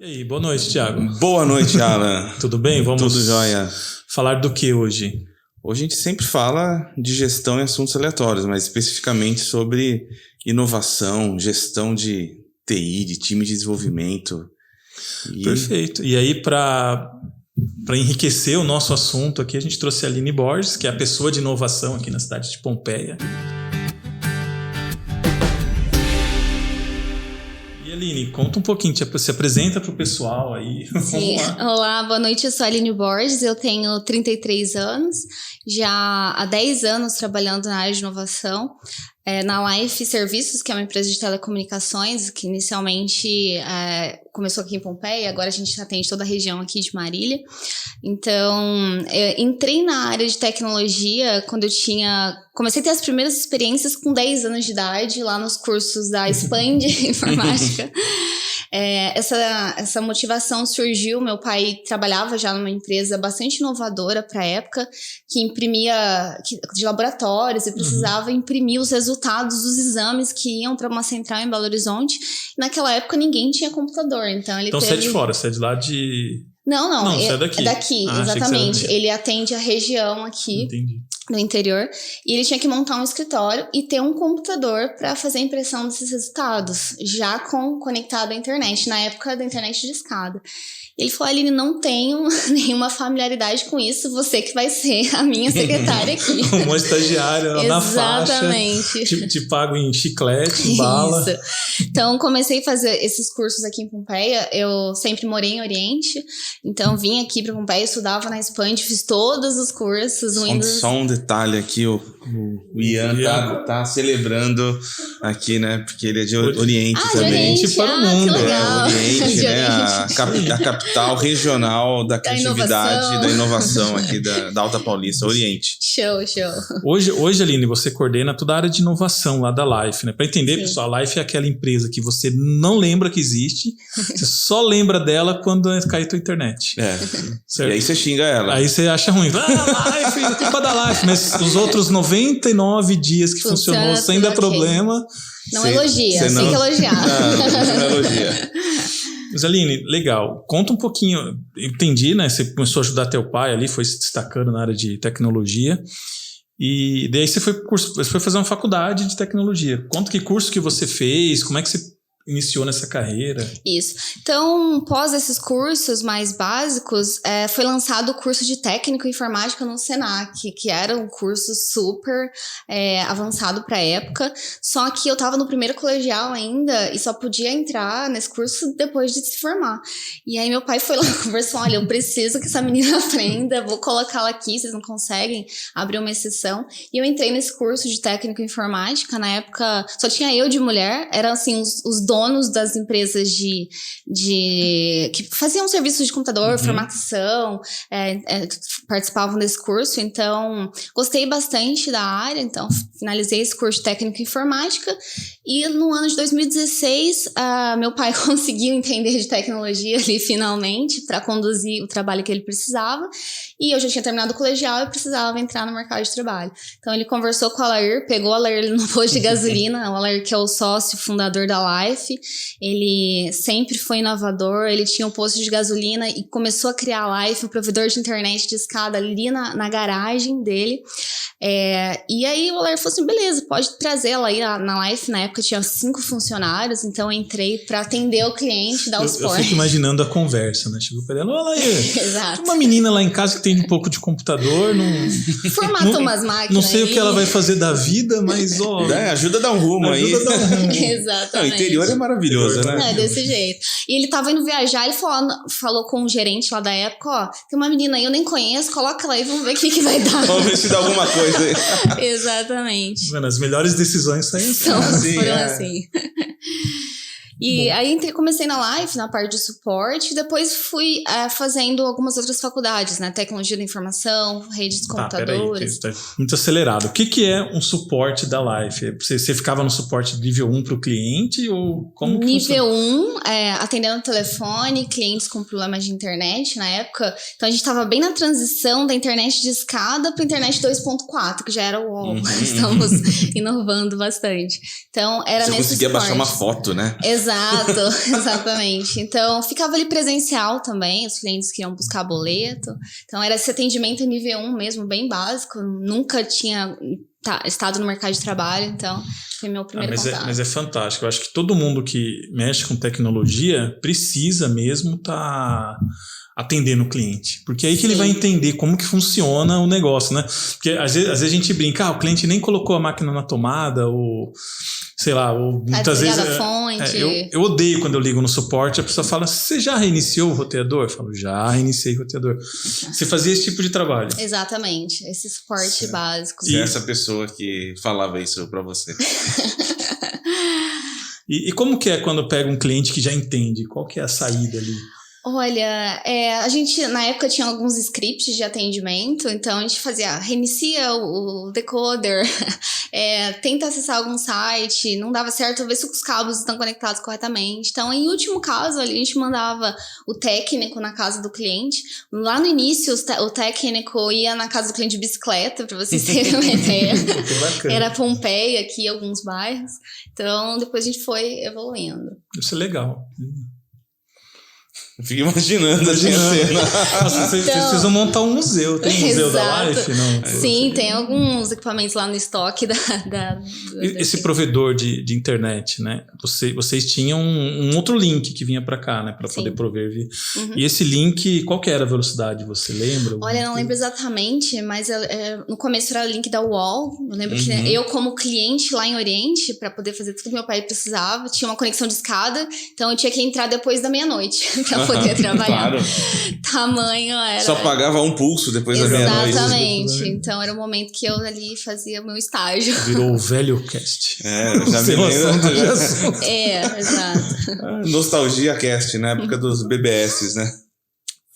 E aí, boa noite, Thiago. Boa noite, Alan. Tudo bem? Vamos Tudo jóia. falar do que hoje? Hoje a gente sempre fala de gestão e assuntos aleatórios, mas especificamente sobre inovação, gestão de TI, de time de desenvolvimento. Perfeito. E aí, para enriquecer o nosso assunto aqui, a gente trouxe a Aline Borges, que é a pessoa de inovação aqui na cidade de Pompeia. E Aline, conta um pouquinho, se apresenta para o pessoal aí. Sim. Olá, boa noite, eu sou a Aline Borges, eu tenho 33 anos, já há 10 anos trabalhando na área de inovação, na Life Serviços, que é uma empresa de telecomunicações, que inicialmente começou aqui em Pompeia, agora a gente atende toda a região aqui de Marília. Então, eu entrei na área de tecnologia quando comecei a ter as primeiras experiências com 10 anos de idade, lá nos cursos da Expand Informática. Essa motivação surgiu, meu pai trabalhava já numa empresa bastante inovadora para a época, que imprimia de laboratórios e precisava imprimir os resultados dos exames que iam para uma central em Belo Horizonte. Naquela época ninguém tinha computador, então você é de fora, você é de lá de... Não, você é daqui. É daqui, exatamente. Ele atende a região aqui. Entendi. No interior, e ele tinha que montar um escritório e ter um computador para fazer a impressão desses resultados, já conectado à internet, na época da internet de escada. Ele falou: Aline, não tenho nenhuma familiaridade com isso, você que vai ser a minha secretária aqui. Uma estagiária na faixa. Exatamente. Te pago em chiclete, bala. Isso. Então, comecei a fazer esses cursos aqui em Pompeia. Eu sempre morei em Oriente, então vim aqui para Pompeia, estudava na Expand, fiz todos os cursos. Só um detalhe aqui, o Ian tá celebrando aqui, né? Porque ele é de Oriente também. Oriente para o mundo. Que legal. Oriente, né? A capital regional da criatividade e da inovação aqui da Alta Paulista, Oriente. Show. Hoje, Aline, você coordena toda a área de inovação lá da Life, né? Para entender, Sim. Pessoal, a Life é aquela empresa que você não lembra que existe, você só lembra dela quando cai a tua internet. E aí você xinga ela. Aí você acha ruim. Life, culpa da Life. Mas os outros 99 dias que funcionou sem dar problema... Não elogia, tem que elogiar. Não elogia. Mas Aline, legal. Conta um pouquinho. Entendi, né? Você começou a ajudar teu pai ali, foi se destacando na área de tecnologia. E daí você foi fazer uma faculdade de tecnologia. Conta que curso que você fez, como é que você iniciou nessa carreira. Isso. Então, pós esses cursos mais básicos, foi lançado o curso de técnico em informática no Senac, que era um curso super avançado para a época, só que eu estava no primeiro colegial ainda e só podia entrar nesse curso depois de se formar. E aí meu pai foi lá e conversou: olha, eu preciso que essa menina aprenda, vou colocá-la aqui, vocês não conseguem abrir uma exceção. E eu entrei nesse curso de técnico em informática, na época só tinha eu de mulher, eram assim os donos das empresas que faziam serviços de computador, formatação, participavam desse curso. Então, gostei bastante da área, então finalizei esse curso de técnico em informática e no ano de 2016, meu pai conseguiu entender de tecnologia ali finalmente para conduzir o trabalho que ele precisava, e eu já tinha terminado o colegial e precisava entrar no mercado de trabalho. Então ele conversou com o Alair, pegou o Alair no posto de gasolina, o Alair que é o sócio fundador da Life. Ele sempre foi inovador, ele tinha um posto de gasolina e começou a criar a Life, um provedor de internet de escada ali na garagem dele. E aí o Alair falou assim: beleza, pode trazer ela aí na Life. Na época tinha 5 funcionários, então eu entrei para atender o cliente, dar o suporte. Eu fico imaginando a conversa, né? Chegou pra ela: olha aí, exato. Uma menina lá em casa que tem um pouco de computador, formata umas máquinas. Não sei o que ela vai fazer da vida, mas ajuda a dar um rumo aí. Exatamente. O interior é maravilhoso, né? É desse jeito. E ele tava indo viajar, ele falou com o gerente lá da época: ó, tem uma menina aí, eu nem conheço, coloca ela aí, vamos ver o que vai dar. Vamos ver se dá alguma coisa aí. Exatamente. Mano, as melhores decisões saem foram assim. E aí comecei na Life, na parte de suporte, e depois fui fazendo algumas outras faculdades, né? Tecnologia da informação, redes de computadores. Peraí, tá muito acelerado. O que é um suporte da Life? Você ficava no suporte nível 1 para o cliente ou como que nível 1, atendendo o telefone, clientes com problemas de internet na época. Então a gente estava bem na transição da internet de escada para a internet 2.4, que já era o UOL. Estamos inovando bastante. Então era Você nesse conseguia suporte. baixar uma foto, né? Exato. Exato, exatamente. Então, ficava ali presencial também, os clientes que iam buscar boleto. Então, era esse atendimento nível 1 mesmo, bem básico. Nunca tinha estado no mercado de trabalho, então foi meu primeiro contato. Mas é fantástico. Eu acho que todo mundo que mexe com tecnologia precisa mesmo estar atendendo o cliente. Porque é aí que ele vai entender como que funciona o negócio, né? Porque às vezes a gente brinca, o cliente nem colocou a máquina na tomada, ou sei lá, ou muitas vezes... a fonte. Eu odeio quando eu ligo no suporte, a pessoa fala, você já reiniciou o roteador? Eu falo, já reiniciei o roteador. Você fazia esse tipo de trabalho. Exatamente, esse suporte básico. E essa pessoa que falava isso pra você. E como que é quando pega um cliente que já entende? Qual que é a saída ali? Olha, a gente na época tinha alguns scripts de atendimento, então a gente fazia, reinicia o decoder, tenta acessar algum site, não dava certo, ver se os cabos estão conectados corretamente. Então, em último caso, ali, a gente mandava o técnico na casa do cliente. Lá no início, o técnico ia na casa do cliente de bicicleta, para vocês terem uma ideia. Era Pompeia aqui, alguns bairros. Então, depois a gente foi evoluindo. Isso é legal. Eu fico imaginando a cena. Nossa, vocês precisam montar um museu. Tem um museu da Life? Não? Sim, tem alguns equipamentos lá no estoque Esse provedor de internet, né? Vocês tinham um outro link que vinha para cá, né? Para poder prover. Uhum. E esse link, qual que era a velocidade? Você lembra? Olha, não lembro exatamente, mas no começo era o link da UOL. Eu lembro que eu, como cliente lá em Oriente, para poder fazer tudo que meu pai precisava, tinha uma conexão de escada, então eu tinha que entrar depois da meia-noite para poder trabalhar. Claro. Tamanho era. Só pagava um pulso depois da meia-noite. Exatamente. Então era o momento que eu ali fazia o meu estágio. Virou o velho cast. Já me lembro. Exato. Nostalgia cast, na época dos BBS, né?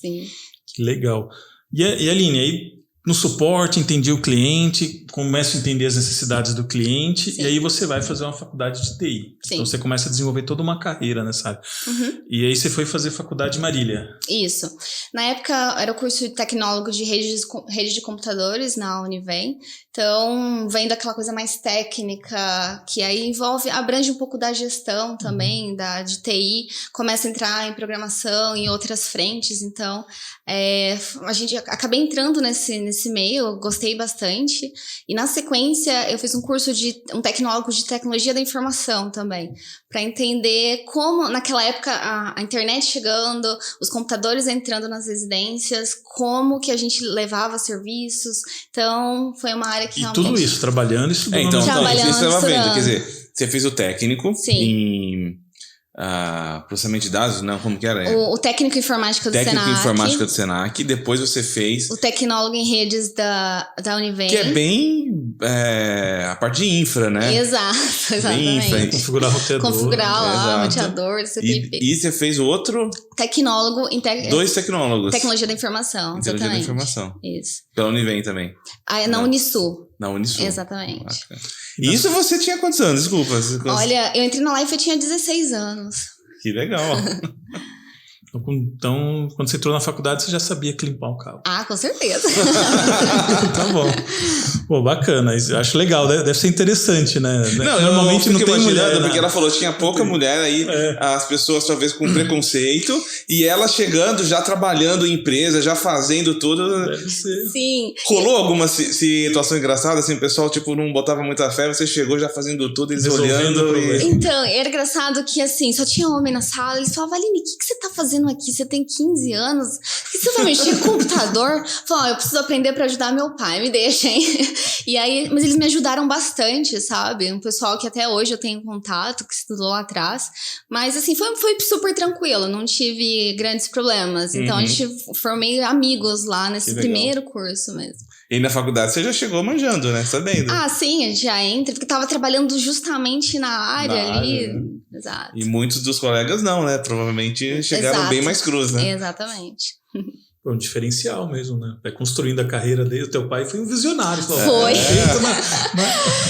Sim. Que legal. E Aline, aí no suporte, entendi o cliente, começo a entender as necessidades do cliente. Sim. E aí você vai fazer uma faculdade de TI. Sim. Então você começa a desenvolver toda uma carreira nessa área. Uhum. E aí você foi fazer faculdade de Marília. Isso. Na época era o curso de tecnólogo de rede de computadores na Univem. Então, vem daquela coisa mais técnica, que aí abrange um pouco da gestão também, de TI, começa a entrar em programação, em outras frentes. Então, a gente acabei entrando nesse meio, eu gostei bastante. E na sequência, eu fiz um tecnólogo de tecnologia da informação também, para entender como, naquela época, a internet chegando, os computadores entrando nas residências, como que a gente levava serviços. Então, foi uma área que e realmente... tudo isso, trabalhando e estudando. Então, trabalhando, você estava estudando. vendo, quer dizer, você fez o técnico em processamento de dados, não, como que era? O técnico informática do Senac. Técnico informática do Senac, depois você fez... O tecnólogo em redes da Univem. Que é bem a parte de infra, né? Exato, exatamente. Infra, configurar roteador. Configurar lá, roteador, CPP. E você fez o outro... Tecnólogo em... Dois tecnólogos. Tecnologia da informação, exatamente. Tecnologia da informação. Isso. Pela Univem também. Na Unisul. Na Unisul. Exatamente. E isso você tinha quantos anos? Desculpa. Olha, eu entrei na Life, eu tinha 16 anos. Que legal. Então, quando você entrou na faculdade, você já sabia limpar o cabo. Ah, com certeza. Tá bom. Pô, bacana. Acho legal. Deve ser interessante, né? Não, normalmente não tem mulher. Porque ela falou, tinha pouca mulher aí, as pessoas talvez com preconceito, e ela chegando, já trabalhando em empresa, já fazendo tudo. Deve ser. Sim. Rolou alguma situação engraçada, assim, o pessoal, tipo, não botava muita fé, você chegou já fazendo tudo, eles olhando. Então, era engraçado que, assim, só tinha homem na sala, eles falavam, Aline, o que você tá fazendo aqui? Você tem 15 anos? Por que você vai mexer com computador? Falei, eu preciso aprender pra ajudar meu pai, me deixa, hein? E aí, mas eles me ajudaram bastante, sabe? Um pessoal que até hoje eu tenho contato, que estudou lá atrás. Mas, assim, foi super tranquilo, não tive grandes problemas. Então, a gente formei amigos lá nesse primeiro curso mesmo. E na faculdade você já chegou manjando, né? Sabendo. Ah, sim, a gente já entra, porque tava trabalhando justamente na área ali. Né? Exato. E muitos dos colegas não, né? Provavelmente chegaram bem mais cruz, né? Exatamente. Foi um diferencial mesmo, né? Vai construindo a carreira dele. O teu pai foi um visionário. Foi.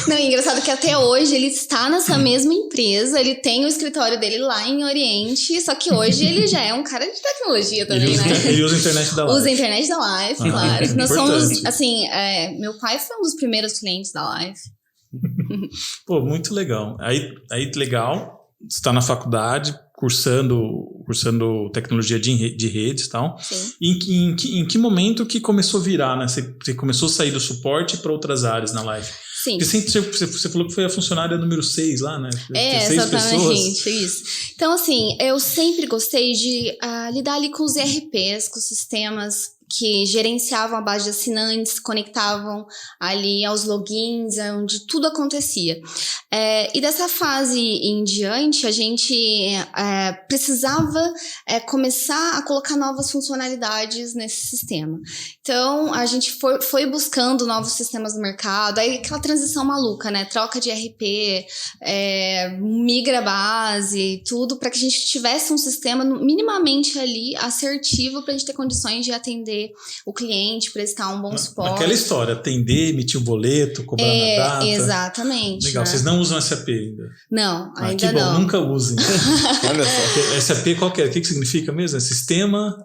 Não, é engraçado que até hoje ele está nessa mesma empresa. Ele tem o escritório dele lá em Oriente. Só que hoje ele já é um cara de tecnologia também, Ele usa a internet da Life. Usa a internet da Life, claro. Nós somos, assim, meu pai foi um dos primeiros clientes da Life. Pô, muito legal. Aí legal. está na faculdade, cursando tecnologia de redes e tal. Sim. Em que momento que começou a virar, né? Você começou a sair do suporte para outras áreas na Live? Sim. Porque você falou que foi a funcionária número 6 lá, né? Exatamente, isso. Então, assim, eu sempre gostei de lidar ali com os ERPs, com os sistemas que gerenciavam a base de assinantes, conectavam ali aos logins, onde tudo acontecia. E dessa fase em diante, a gente precisava começar a colocar novas funcionalidades nesse sistema. Então, a gente foi buscando novos sistemas no mercado, aí aquela transição maluca, né? Troca de ERP, migra a base, tudo, para que a gente tivesse um sistema minimamente ali assertivo para a gente ter condições de atender o cliente, prestar um bom suporte. Aquela história, atender, emitir um boleto, cobrar na data. Exatamente. Legal, né? Vocês não usam SAP ainda? Não, ainda que bom, não. Nunca usem. Olha só, SAP qual que é? O que significa mesmo? É sistema...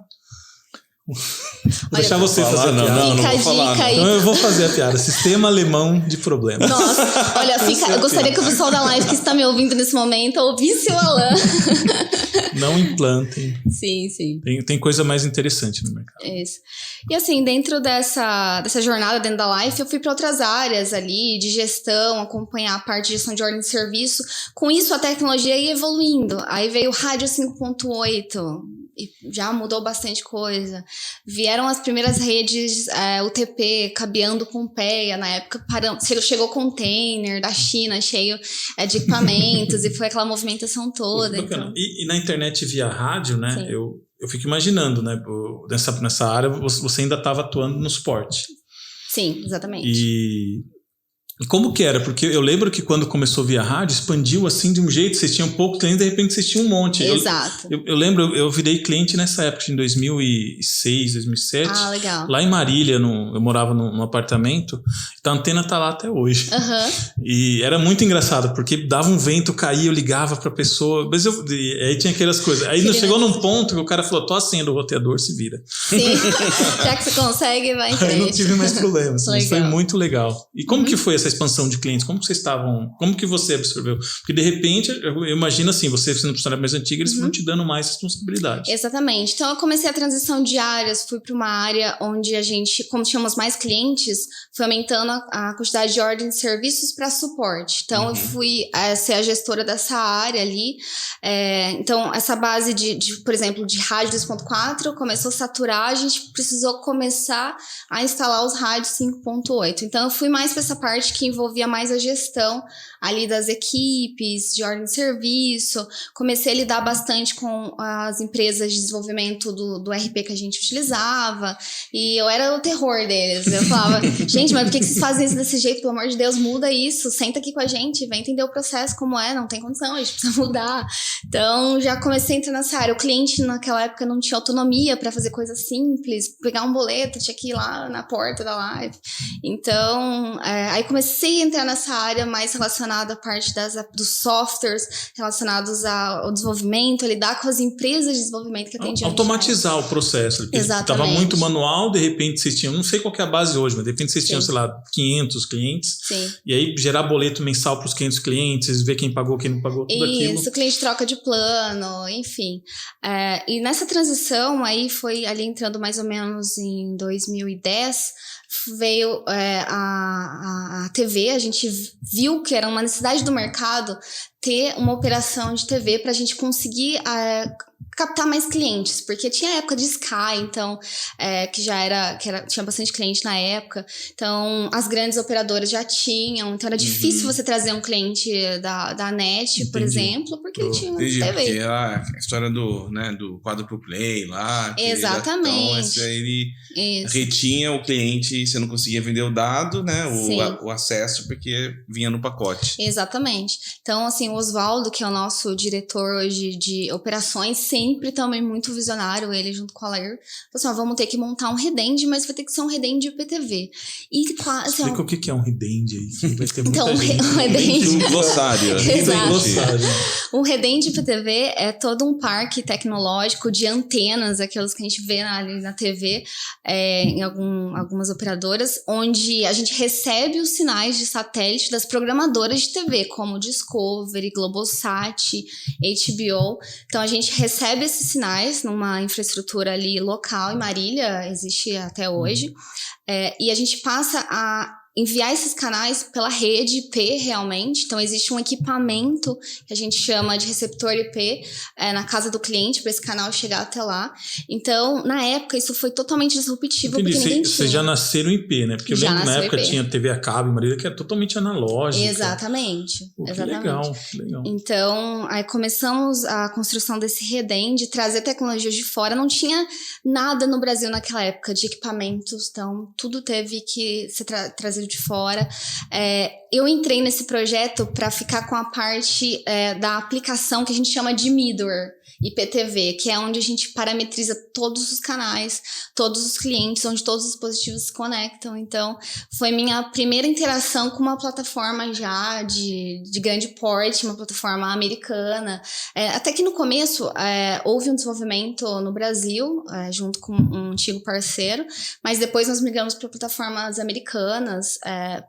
Vou deixar você fazer a piada. Não vou falar. Então eu vou fazer a piada. Sistema alemão de problemas. Nossa, olha, eu gostaria que o pessoal da live que está me ouvindo nesse momento ouvisse o Alan. Não implantem. Sim. Tem coisa mais interessante no mercado. Isso. E assim, dentro dessa jornada dentro da Life, eu fui para outras áreas ali, de gestão, acompanhar a parte de gestão de ordem de serviço. Com isso, a tecnologia ia evoluindo. Aí veio o Rádio 5.8, e já mudou bastante coisa. Vieram as primeiras redes UTP, cabeando Pompeia, na época chegou container da China cheio de equipamentos e foi aquela movimentação toda. Então. E na internet via rádio, né? Eu fico imaginando, né? Nessa área você ainda estava atuando no suporte. Sim, exatamente. E como que era? Porque eu lembro que quando começou via rádio, expandiu assim de um jeito, vocês tinham pouco cliente, de repente vocês tinham um monte. Exato. Eu lembro, eu virei cliente nessa época, em 2006, 2007. Ah, legal. Lá em Marília, eu morava num apartamento, então a antena tá lá até hoje. Uhum. E era muito engraçado, porque dava um vento, caía, eu ligava pra pessoa, mas aí tinha aquelas coisas. Aí chegou num ponto que o cara falou, tô a senha do roteador, se vira. Sim, já que você consegue, vai em frente. Aí não tive mais problemas, mas foi muito legal. E como que foi essa expansão de clientes? Como que você absorveu? Porque de repente, eu imagino assim, você sendo funcionário mais antigo, eles vão te dando mais responsabilidade. Exatamente. Então eu comecei a transição de áreas, fui para uma área onde a gente, como tínhamos mais clientes, foi aumentando a quantidade de ordens de serviços para suporte. Então eu fui ser a gestora dessa área ali. Então essa base por exemplo, de rádio 2.4 começou a saturar, a gente precisou começar a instalar os rádios 5.8. Então eu fui mais para essa parte que envolvia mais a gestão ali das equipes, de ordem de serviço. Comecei a lidar bastante com as empresas de desenvolvimento do RP que a gente utilizava, e eu era o terror deles. Eu falava, gente, mas por que vocês fazem isso desse jeito? Pelo amor de Deus, muda isso, senta aqui com a gente, vem entender o processo como é, não tem condição, a gente precisa mudar. Então, já comecei a entrar nessa área. O cliente, naquela época, não tinha autonomia para fazer coisas simples, pegar um boleto, tinha que ir lá na porta da live. Então, aí comecei a entrar nessa área mais relacionada à parte dos softwares, relacionados ao desenvolvimento, a lidar com as empresas de desenvolvimento que atendiam. Automatizar o processo. Exatamente. Estava muito manual, de repente vocês tinham, não sei qual que é a base hoje, mas de repente vocês tinham, sei lá, 500 clientes. Sim. E aí gerar boleto mensal para os 500 clientes, ver quem pagou, quem não pagou, tudo aquilo. Isso, o cliente troca de plano, enfim. E nessa transição aí foi ali entrando mais ou menos em 2010, veio a TV, a gente viu que era uma necessidade do mercado ter uma operação de TV para a gente conseguir captar mais clientes, porque tinha a época de Sky, então, que tinha bastante cliente na época, então as grandes operadoras já tinham, então era difícil você trazer um cliente da NET, por exemplo, porque ele tinha TV. Porque era a história do quadruplo play lá. Exatamente. Então, ele retinha o cliente, você não conseguia vender o dado, né, o acesso, porque vinha no pacote. Exatamente. Então, assim, o Oswaldo, que é o nosso diretor hoje de operações, sempre sempre também muito visionário, ele junto com a Lair, falou assim, vamos ter que montar um redend, mas vai ter que ser um redend IPTV. E quase... Explica o que é um redend aí, vai ter muita então, gente. um redend... Um glossário. Exato. Um redend IPTV é todo um parque tecnológico de antenas, aquelas que a gente vê ali na TV, em algumas operadoras, onde a gente recebe os sinais de satélite das programadoras de TV, como Discovery, Globosat, HBO. Então, a gente recebe esses sinais numa infraestrutura ali local, em Marília, existe até hoje, e a gente passa a enviar esses canais pela rede IP realmente. Então, existe um equipamento que a gente chama de receptor IP na casa do cliente para esse canal chegar até lá. Então, na época, isso foi totalmente disruptivo. Entendi. Porque ninguém Vocês já nasceram IP, né? Porque eu lembro que na época tinha TV a cabo em Marília que era totalmente analógica. Exatamente. Exatamente. Legal. Então, aí começamos a construção desse redend, trazer tecnologias de fora. Não tinha nada no Brasil naquela época de equipamentos, então tudo teve que ser trazido de fora. Eu entrei nesse projeto para ficar com a parte da aplicação que a gente chama de middleware IPTV, que é onde a gente parametriza todos os canais, todos os clientes, onde todos os dispositivos se conectam. Então, foi minha primeira interação com uma plataforma já de grande porte, uma plataforma americana. Até que no começo houve um desenvolvimento no Brasil, junto com um antigo parceiro, mas depois nós migramos para plataformas americanas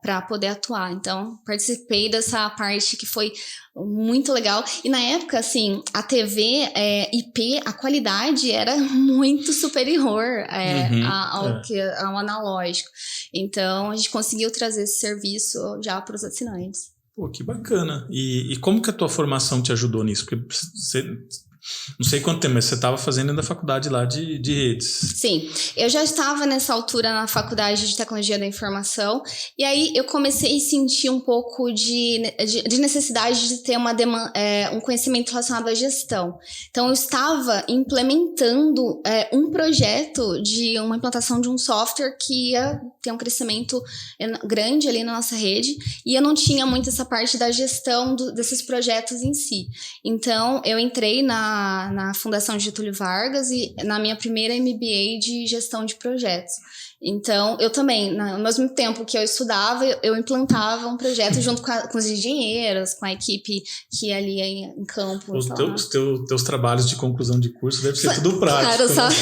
para poder atuar. Então, participei dessa parte que foi muito legal. E na época, assim, a TV IP, a qualidade era muito superior ao analógico. Então, a gente conseguiu trazer esse serviço já para os assinantes. Pô, que bacana. E como que a tua formação te ajudou nisso? Porque você... Não sei quanto tempo, mas você estava fazendo da faculdade lá de redes. Sim, eu já estava nessa altura na faculdade de tecnologia da informação, e aí eu comecei a sentir um pouco de necessidade de ter um conhecimento relacionado à gestão. Então, eu estava implementando um projeto de uma implantação de um software que ia ter um crescimento grande ali na nossa rede, e eu não tinha muito essa parte da gestão desses projetos em si. Então, eu entrei na Fundação Getúlio Vargas e na minha primeira MBA de gestão de projetos. Então, eu também, no mesmo tempo que eu estudava, eu implantava um projeto junto com os engenheiros, com a equipe que ia ali em campo. Os teus trabalhos de conclusão de curso devem ser tudo prático. Claro,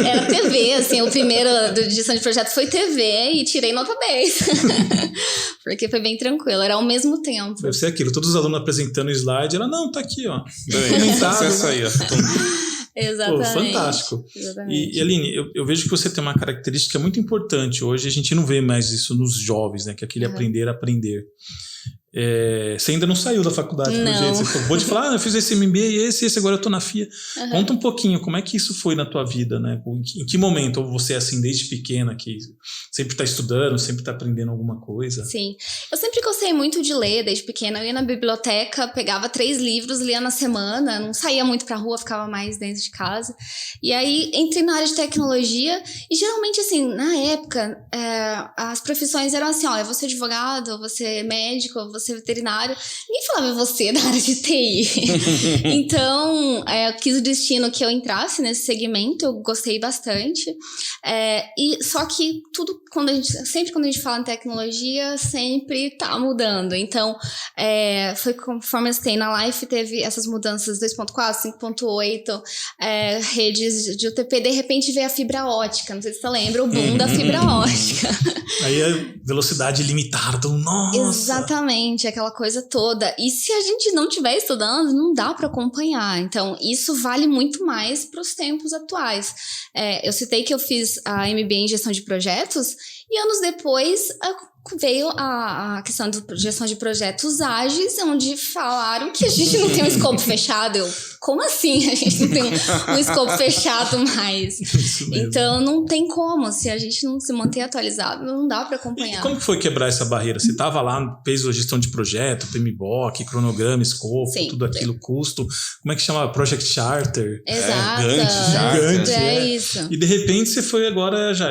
era TV, assim, o primeiro de gestão de projetos foi TV e tirei nota 10. Porque foi bem tranquilo, era ao mesmo tempo. Deve ser aquilo, todos os alunos apresentando o slide, ela, não, tá aqui, ó. Acesso aí, ó. Exatamente. Pô, fantástico. Exatamente. E Aline, eu vejo que você tem uma característica muito importante. Hoje a gente não vê mais isso nos jovens, né? Que é aquele aprender a aprender. Você ainda não saiu da faculdade, pelo jeito. Você acabou de falar, eu fiz esse MBA e esse agora eu tô na FIA. Conta um pouquinho, como é que isso foi na tua vida, né? Em que momento você, assim, desde pequena, que sempre tá estudando, sempre tá aprendendo alguma coisa? Sim. Eu sempre gostei muito de ler, desde pequena. Eu ia na biblioteca, pegava 3 livros, lia na semana, não saía muito pra rua, ficava mais dentro de casa. E aí, entrei na área de tecnologia e, geralmente, assim, na época, as profissões eram assim, ó, você é advogado, você é médico, você é veterinário. Ninguém falava você da área de TI. Então, eu quis o destino que eu entrasse nesse segmento, eu gostei bastante. E só que tudo, sempre quando a gente fala em tecnologia, sempre tá mudando. Então, foi conforme eu citei na Life, teve essas mudanças 2.4, 5.8, redes de UTP, de repente veio a fibra ótica, não sei se você lembra, o boom da fibra ótica. Aí a velocidade limitada, nossa! Exatamente, aquela coisa toda. E se a gente não estiver estudando, não dá para acompanhar. Então, isso vale muito mais para os tempos atuais. Eu citei que eu fiz a MBA em gestão de projetos e anos depois veio a questão de gestão de projetos ágeis, onde falaram que a gente não tem um escopo fechado. Como assim a gente não tem um escopo fechado mais? Então, não tem como. Se a gente não se manter atualizado, não dá para acompanhar. E como que foi quebrar essa barreira? Você estava lá, fez a gestão de projeto, PMBOK, cronograma, escopo, sim, tudo aquilo, custo. Como é que chama? Project Charter. Exato. Gantt, Gantt, é isso. E de repente você foi agora já...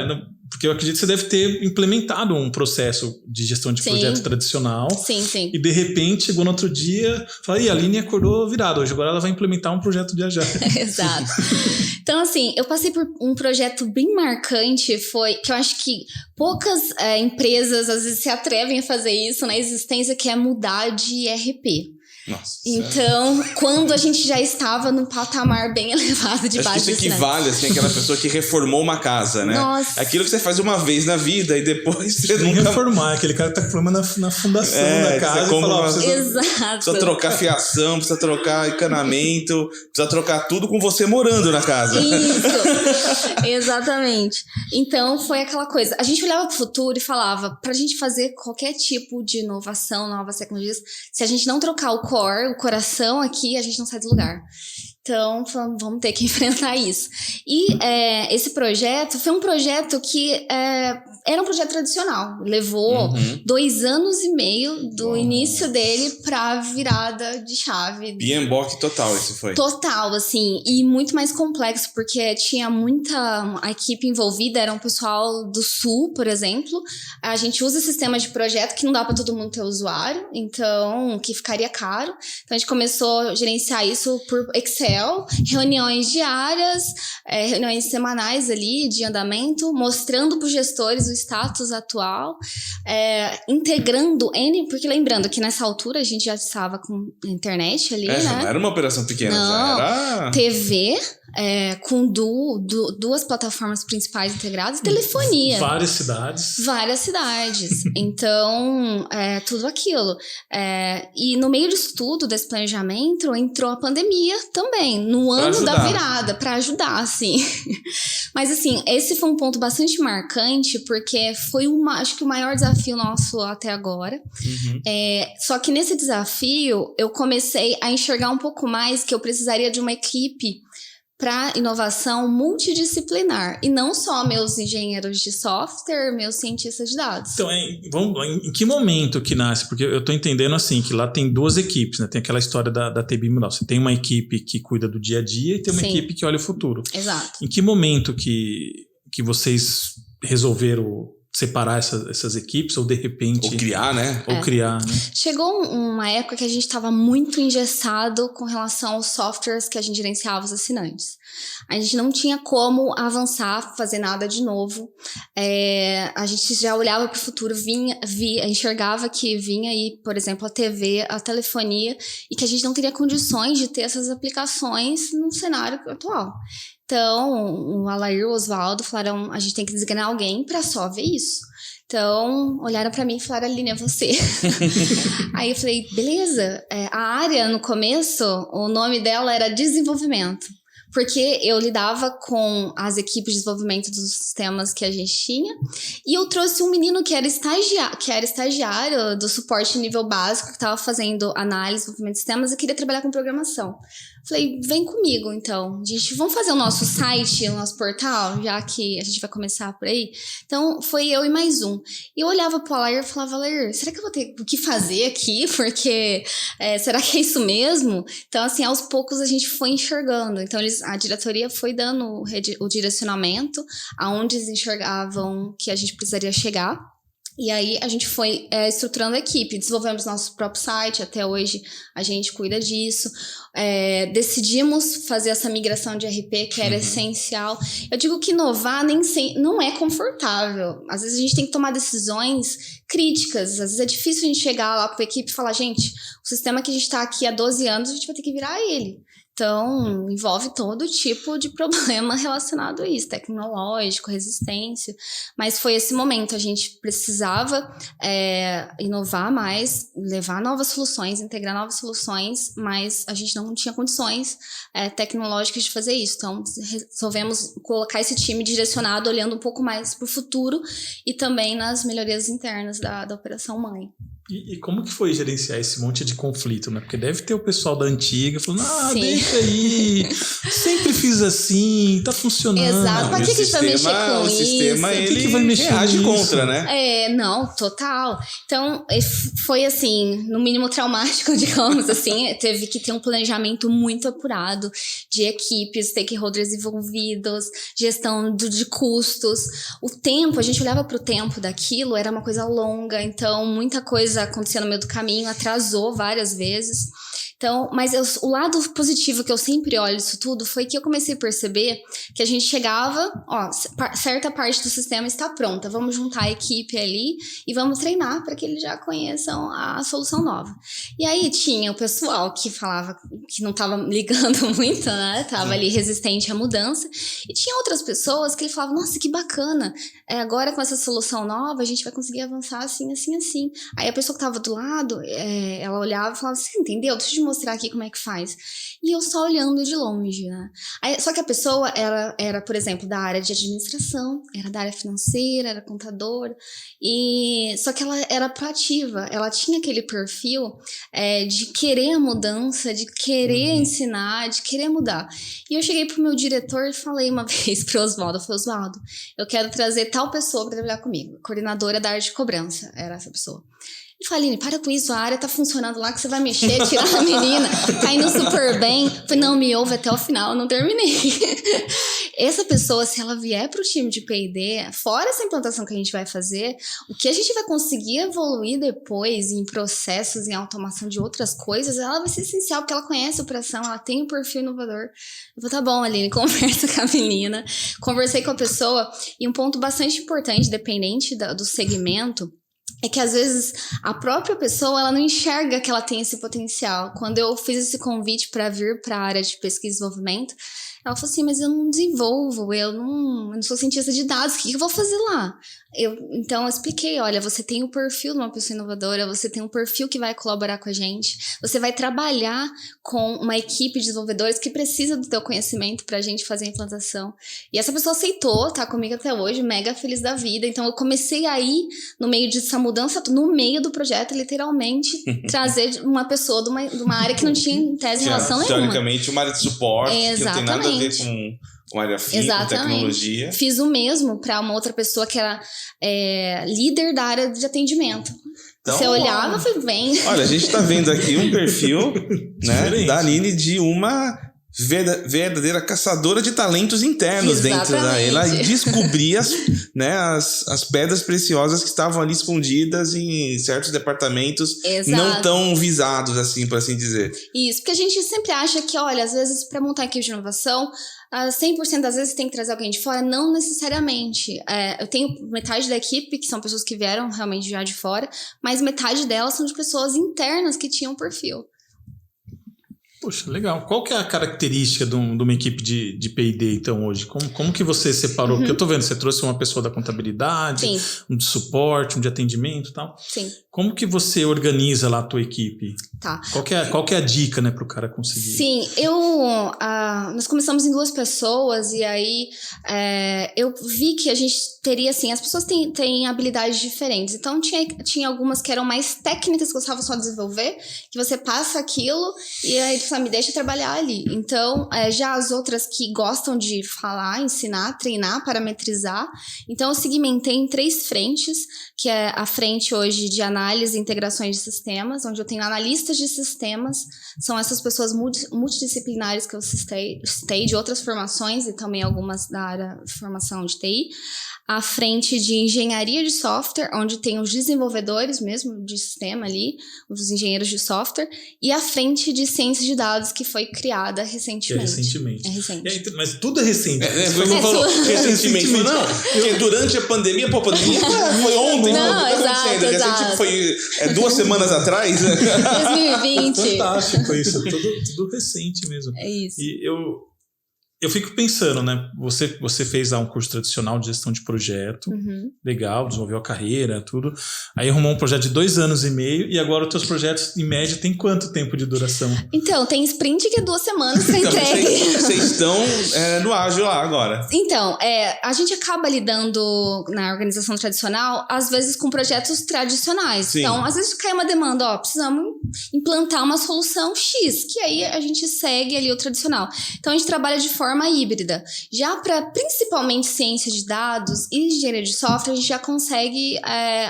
Porque eu acredito que você deve ter implementado um processo de gestão de projeto tradicional. Sim. E de repente, chegou no outro dia, fala, a Aline acordou virada hoje, agora ela vai implementar um projeto de Agile. Exato. Então, assim, eu passei por um projeto bem marcante, que eu acho que poucas empresas às vezes se atrevem a fazer isso na existência, que é mudar de ERP. Nossa. Então, quando a gente já estava num patamar bem elevado de base de isso equivale, assim, àquela pessoa que reformou uma casa, né? Nossa. Aquilo que você faz uma vez na vida e depois você Nem nunca... reformar, aquele cara que tá reformando na fundação da casa. Você compra Exato. Precisa trocar fiação, precisa trocar encanamento, precisa trocar tudo com você morando na casa. Isso, exatamente. Então, foi aquela coisa. A gente olhava pro futuro e falava, pra gente fazer qualquer tipo de inovação, novas tecnologias, se a gente não trocar o coração aqui, a gente não sai do lugar. Então, falamos, vamos ter que enfrentar isso. E esse projeto foi um projeto que era um projeto tradicional. Levou 2 anos e meio do início dele pra virada de chave. PMBOK total, esse foi. Total, assim. E muito mais complexo, porque tinha a equipe envolvida, era um pessoal do Sul, por exemplo. A gente usa sistema de projeto que não dá pra todo mundo ter usuário, então, que ficaria caro. Então, a gente começou a gerenciar isso por Excel, reuniões diárias, reuniões semanais ali de andamento, mostrando para os gestores o status atual, integrando porque lembrando que nessa altura a gente já estava com internet ali, né? Não era uma operação pequena, não, já era... TV, com duas plataformas principais integradas, telefonia. Várias cidades. Então, tudo aquilo. E no meio disso tudo, desse planejamento, entrou a pandemia também, no ano da virada, para ajudar, assim. Mas, assim, esse foi um ponto bastante marcante, porque foi acho que o maior desafio nosso até agora. Só que nesse desafio, eu comecei a enxergar um pouco mais que eu precisaria de uma equipe para inovação multidisciplinar, e não só meus engenheiros de software, meus cientistas de dados. Então, em que momento que nasce? Porque eu estou entendendo assim, que lá tem 2 equipes, né? Tem aquela história da TB Modal. Você tem uma equipe que cuida do dia a dia e tem uma equipe que olha o futuro. Exato. Em que momento que vocês resolveram separar essas equipes, ou de repente... Ou criar, né? Chegou uma época que a gente estava muito engessado com relação aos softwares que a gente gerenciava os assinantes. A gente não tinha como avançar, fazer nada de novo. A gente já olhava para o futuro, enxergava que vinha aí, por exemplo, a TV, a telefonia, e que a gente não teria condições de ter essas aplicações no cenário atual. Então, o Alair e o Oswaldo falaram, a gente tem que designar alguém para só ver isso. Então, olharam para mim e falaram, Aline, é você. Aí eu falei, beleza. A área, no começo, o nome dela era desenvolvimento. Porque eu lidava com as equipes de desenvolvimento dos sistemas que a gente tinha, e eu trouxe um menino que era estagiário do suporte nível básico, que estava fazendo análise, desenvolvimento de sistemas, e queria trabalhar com programação. Falei, vem comigo, então. Vamos fazer o nosso site, o nosso portal, já que a gente vai começar por aí? Então, foi eu e mais um. E eu olhava pro Alair e falava, Alair, será que eu vou ter o que fazer aqui? Porque, será que é isso mesmo? Então, assim, aos poucos a gente foi enxergando. Então, a diretoria foi dando o direcionamento aonde eles enxergavam que a gente precisaria chegar. E aí a gente foi estruturando a equipe, desenvolvemos nosso próprio site, até hoje a gente cuida disso. Decidimos fazer essa migração de RP, que era essencial. Eu digo que inovar não é confortável. Às vezes a gente tem que tomar decisões críticas. Às vezes é difícil a gente chegar lá para a equipe e falar, gente, o sistema que a gente está aqui há 12 anos, a gente vai ter que virar ele. Então, envolve todo tipo de problema relacionado a isso, tecnológico, resistência. Mas foi esse momento, a gente precisava inovar mais, levar novas soluções, integrar novas soluções, mas a gente não tinha condições tecnológicas de fazer isso. Então, resolvemos colocar esse time direcionado, olhando um pouco mais para o futuro e também nas melhorias internas da operação mãe. E como que foi gerenciar esse monte de conflito, né? Porque deve ter o pessoal da antiga falando, Sim. deixa aí, sempre fiz assim, tá funcionando. Exato, pra que a gente vai mexer com o isso? sistema, ele que vai mexer reage nisso? contra, né? Não, total. Então, foi assim, no mínimo traumático, digamos assim. Teve que ter um planejamento muito apurado de equipes, stakeholders envolvidos, gestão de custos. O tempo, a gente olhava pro tempo daquilo, era uma coisa longa, então muita coisa acontecia no meio do caminho, atrasou várias vezes. Então, mas o lado positivo que eu sempre olho isso tudo foi que eu comecei a perceber que a gente chegava, certa parte do sistema está pronta, vamos juntar a equipe ali e vamos treinar para que eles já conheçam a solução nova. E aí tinha o pessoal que falava que não estava ligando muito, né? Tava ali resistente à mudança. E tinha outras pessoas que ele falava, nossa, que bacana, agora com essa solução nova a gente vai conseguir avançar assim, assim, assim. Aí a pessoa que estava do lado, ela olhava e falava assim, entendeu? Deixa eu te mostrar aqui como é que faz. E eu só olhando de longe, né? Aí, só que a pessoa era, por exemplo, da área de administração, era da área financeira, era contadora, só que ela era proativa, ela tinha aquele perfil de querer a mudança, de querer ensinar, de querer mudar. E eu cheguei pro meu diretor e falei uma vez pro Oswaldo, Oswaldo, eu quero trazer tal pessoa para trabalhar comigo, coordenadora da área de cobrança, era essa pessoa. E falei, Aline, para com isso, a área tá funcionando lá, que você vai mexer, tirar a menina, tá indo super bem. Falei, não, me ouve até o final, eu não terminei. Essa pessoa, se ela vier pro time de P&D, fora essa implantação que a gente vai fazer, o que a gente vai conseguir evoluir depois em processos, em automação de outras coisas, ela vai ser essencial, porque ela conhece a operação, ela tem um perfil inovador. Eu falei, tá bom, Aline, conversa com a menina. Conversei com a pessoa, e um ponto bastante importante, dependente do segmento, é que às vezes a própria pessoa ela não enxerga que ela tem esse potencial. Quando eu fiz esse convite para vir para a área de pesquisa e desenvolvimento, ela falou assim, mas eu não desenvolvo, eu não sou cientista de dados, o que eu vou fazer lá? Então eu expliquei, olha, você tem o perfil de uma pessoa inovadora, você tem um perfil que vai colaborar com a gente, você vai trabalhar com uma equipe de desenvolvedores que precisa do teu conhecimento pra gente fazer a implantação. E essa pessoa aceitou, tá comigo até hoje, mega feliz da vida. Então eu comecei aí, no meio dessa mudança, no meio do projeto, literalmente, trazer uma pessoa de uma área que não tinha em tese relação nenhuma. Teoricamente, uma área de suporte, que não tem nada a ver com área fina, com tecnologia. Fiz o mesmo para uma outra pessoa que era líder da área de atendimento. Então, você olhava e falei, vem. Olha, a gente tá vendo aqui um perfil né, da Aline de uma verdadeira caçadora de talentos internos. Exatamente. Dentro da ela e descobria as pedras preciosas que estavam ali escondidas em certos departamentos. Exato. Não tão visados, assim, por assim dizer. Isso, porque a gente sempre acha que, olha, às vezes para montar equipe de inovação, 100% das vezes tem que trazer alguém de fora, não necessariamente. Eu tenho metade da equipe, que são pessoas que vieram realmente já de fora, mas metade delas são de pessoas internas que tinham perfil. Poxa, legal. Qual que é a característica de uma equipe de P&D, então, hoje? Como que você separou? Porque eu tô vendo, você trouxe uma pessoa da contabilidade, Sim. um de suporte, um de atendimento e tal. Sim. Como que você organiza lá a tua equipe? Tá. Qual que é a dica, né, pro cara conseguir? Sim, nós começamos em 2 pessoas e aí eu vi que a gente teria, assim, as pessoas têm habilidades diferentes. Então, tinha algumas que eram mais técnicas, que gostavam só de desenvolver, que você passa aquilo e aí você me deixa trabalhar ali. Então, já as outras que gostam de falar, ensinar, treinar, parametrizar. Então, eu segmentei em 3 frentes, que é a frente hoje de análise e integrações de sistemas, onde eu tenho analistas de sistemas, são essas pessoas multidisciplinares que eu citei de outras formações e também algumas da área de formação de TI. A frente de engenharia de software, onde tem os desenvolvedores mesmo de sistema ali, os engenheiros de software, e a frente de ciência de dados, que foi criada recentemente. É recente. Aí, mas tudo é recente. Você falou recentemente. Não, porque durante a pandemia, foi ontem. Não, exato. Foi 2 semanas atrás. 2020. Fantástico isso, tudo recente mesmo. É isso. E eu fico pensando, né? Você fez lá um curso tradicional de gestão de projeto, legal, desenvolveu a carreira, tudo. Aí arrumou um projeto de 2 anos e meio e agora os teus projetos, em média, tem quanto tempo de duração? Então, tem sprint que é 2 semanas pra entrega. Vocês estão no ágil lá agora. Então, a gente acaba lidando na organização tradicional, às vezes, com projetos tradicionais. Sim. Então, às vezes cai uma demanda, precisamos implantar uma solução X, que aí a gente segue ali o tradicional. Então, a gente trabalha de forma híbrida. Já para principalmente ciência de dados e engenharia de software, a gente já consegue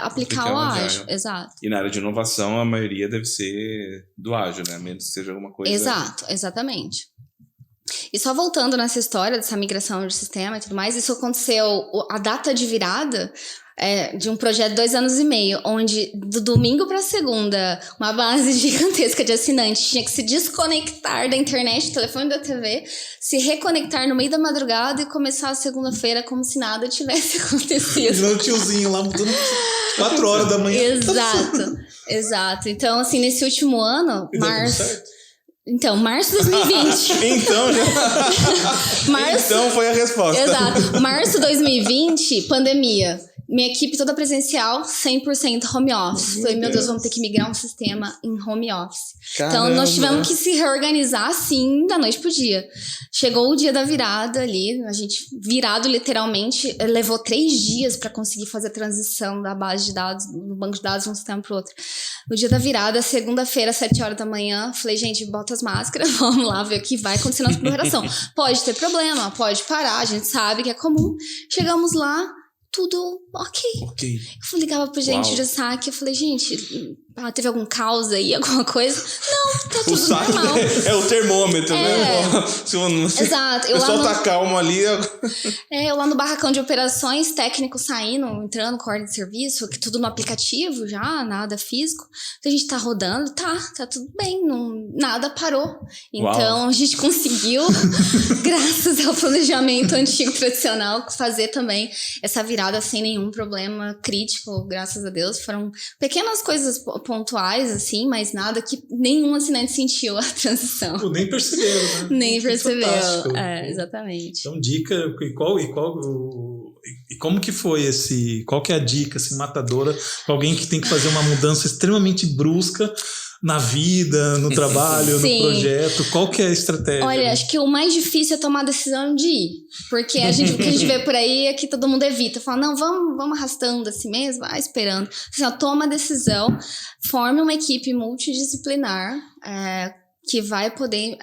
aplicar o ágil. Exato. E na área de inovação, a maioria deve ser do ágil, né? A menos que seja alguma coisa... Exato, exatamente. E só voltando nessa história dessa migração de sistema e tudo mais, isso aconteceu, a data de virada de um projeto de 2 anos e meio, onde do domingo para segunda, uma base gigantesca de assinantes tinha que se desconectar da internet, do telefone, da TV, se reconectar no meio da madrugada e começar a segunda-feira como se nada tivesse acontecido. Não, o tiozinho lá mudando 4 horas da manhã. Exato. Então, assim, nesse último ano, março de 2020. Então foi a resposta. Exato. Março de 2020, pandemia. Minha equipe toda presencial, 100% home office. Falei, meu Deus, vamos ter que migrar um sistema em home office. Caramba. Então, nós tivemos que se reorganizar, assim, da noite pro dia. Chegou o dia da virada ali, a gente virado literalmente, levou 3 dias para conseguir fazer a transição da base de dados, do banco de dados de um sistema pro outro. No dia da virada, segunda-feira, 7 horas da manhã, falei, gente, bota as máscaras, vamos lá ver o que vai acontecer na nossa operação. Pode ter problema, pode parar, a gente sabe que é comum. Chegamos lá, tudo ok. Eu ligava pro gerente de saque, eu falei, gente, teve algum caos aí, alguma coisa? Não, tá tudo normal. É o termômetro, né? Exato. O pessoal tá calmo ali. Eu lá no barracão de operações, técnico saindo, entrando com ordem de serviço, que tudo no aplicativo já, nada físico. Então a gente tá rodando, tá tudo bem, nada parou. Então a gente conseguiu, graças ao planejamento antigo tradicional, fazer também essa virada sem nenhum problema crítico, graças a Deus. Foram pequenas coisas pontuais, assim, mas nada que nenhum assinante sentiu a transição. Nem perceberam, né? Nem percebeu. Exatamente. Então, dica, e como que foi qual que é a dica, assim, matadora para alguém que tem que fazer uma mudança extremamente brusca na vida, no trabalho, no projeto? Qual que é a estratégia? Olha, acho que o mais difícil é tomar a decisão de ir. Porque o que a gente vê por aí é que todo mundo evita. Fala, não, vamos arrastando assim mesmo, vai esperando. Assim, toma a decisão, forme uma equipe multidisciplinar, que vai poder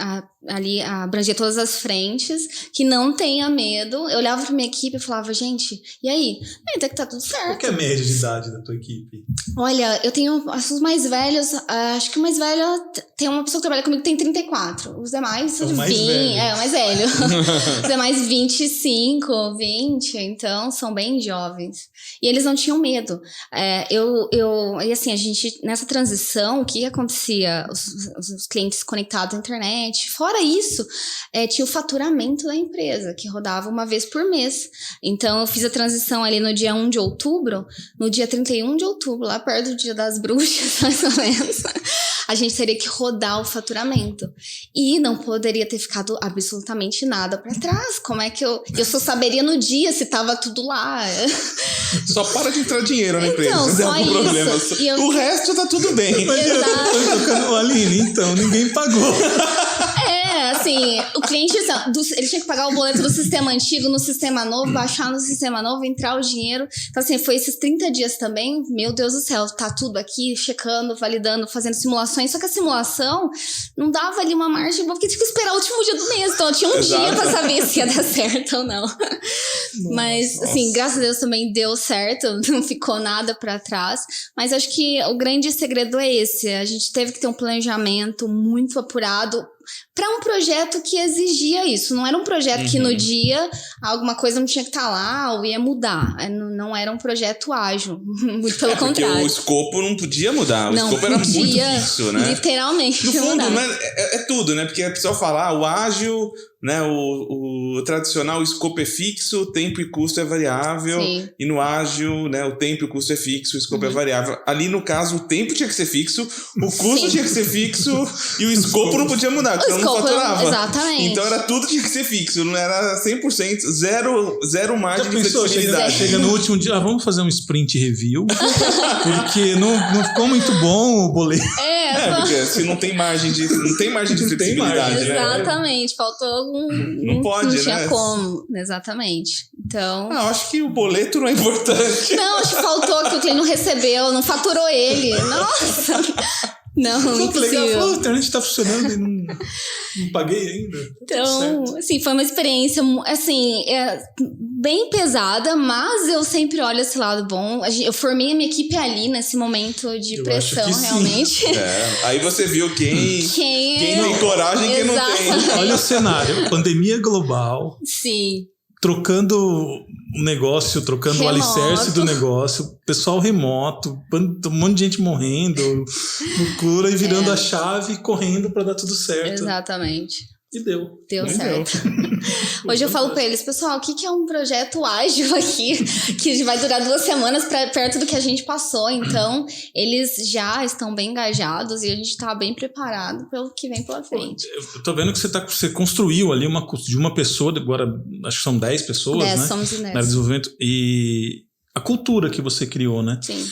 ali abranger todas as frentes, que não tenha medo. Eu olhava pra minha equipe e falava, gente, e aí? Até que tá tudo certo. Qual que é a média de idade da tua equipe? Olha, eu tenho os mais velhos, acho que o mais velho tem uma pessoa que trabalha comigo que tem 34. Os demais, 20. O mais velho. Os demais 25, 20, então são bem jovens. E eles não tinham medo. E assim, a gente, nessa transição, o que acontecia? Os clientes conectados à internet. Fora isso, tinha o faturamento da empresa, que rodava uma vez por mês. Então, eu fiz a transição ali no dia 1 de outubro. No dia 31 de outubro, lá perto do Dia das Bruxas, mais ou menos, a gente teria que rodar o faturamento. E não poderia ter ficado absolutamente nada para trás. Como é que eu só saberia no dia se tava tudo lá? Só para de entrar dinheiro na empresa. Então, só isso. Problema. O resto tá tudo bem. Exato. Aline, então, ninguém pagou. Assim, o cliente, ele tinha que pagar o boleto do sistema antigo no sistema novo, baixar no sistema novo, entrar o dinheiro. Então, assim, foi esses 30 dias também, meu Deus do céu, tá tudo aqui, checando, validando, fazendo simulações. Só que a simulação não dava ali uma margem, porque tinha que esperar o último dia do mês. Então, eu tinha um dia pra saber se ia dar certo ou não. Mas, assim, graças a Deus também deu certo, não ficou nada pra trás. Mas acho que o grande segredo é esse. A gente teve que ter um planejamento muito apurado para um projeto que exigia isso. Não era um projeto que no dia alguma coisa não tinha que estar lá ou ia mudar. Não era um projeto ágil. Muito pelo contrário. Porque o escopo não podia mudar. O escopo era muito fixo, né? Literalmente. No fundo, né, é tudo, né? Porque a pessoa fala, o ágil, né, o tradicional, o escopo é fixo, o tempo e custo é variável. Sim. E no ágil, né, o tempo e o custo é fixo, o escopo é variável. Ali, no caso, o tempo tinha que ser fixo, o custo tinha que ser fixo e o escopo não podia mudar. O escopo Ficou, faturava. Exatamente. Então era tudo tinha que ser fixo, não era 100%, zero margem de flexibilidade. Chega no último dia, vamos fazer um sprint review, porque não ficou muito bom o boleto. Porque se não tem margem de flexibilidade, né? Exatamente, faltou algum... Não pode, não tinha né? como, exatamente. Então... Eu acho que o boleto não é importante. Não, acho que faltou que o cliente não recebeu, não faturou ele. Nossa! Não, impossível. Legal, a internet tá funcionando e não paguei ainda. Então, assim, foi uma experiência, assim, bem pesada, mas eu sempre olho esse lado bom. Eu formei a minha equipe ali nesse momento de pressão, realmente. Aí você viu quem tem coragem e quem não tem. Olha o cenário, pandemia global. Sim. Trocando o negócio, trocando remoto. O alicerce do negócio, pessoal remoto, um monte de gente morrendo, loucura, e virando a chave e correndo para dar tudo certo. Exatamente. E deu. Deu certo. Hoje eu falo para eles, pessoal, o que é um projeto ágil aqui, que vai durar 2 semanas perto do que a gente passou. Então, eles já estão bem engajados e a gente está bem preparado pelo que vem pela frente. Eu tô vendo que você construiu ali de uma pessoa, agora acho que são 10 pessoas, 10, né? Somos em 10. No desenvolvimento. E a cultura que você criou, né? Sim.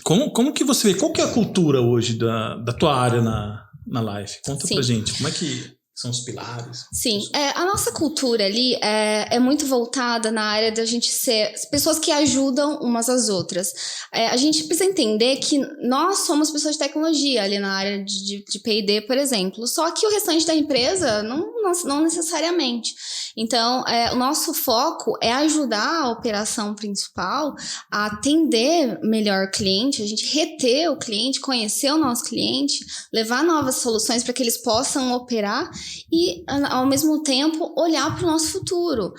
Como que você vê? Qual que é a cultura hoje da tua área na Life? Conta pra gente, como é que são os pilares? Sim, a nossa cultura ali é muito voltada na área da gente ser pessoas que ajudam umas às outras. A gente precisa entender que nós somos pessoas de tecnologia ali na área de P&D, por exemplo, só que o restante da empresa não necessariamente. Então, o nosso foco é ajudar a operação principal a atender melhor o cliente, a gente reter o cliente, conhecer o nosso cliente, levar novas soluções para que eles possam operar e, ao mesmo tempo, olhar para o nosso futuro.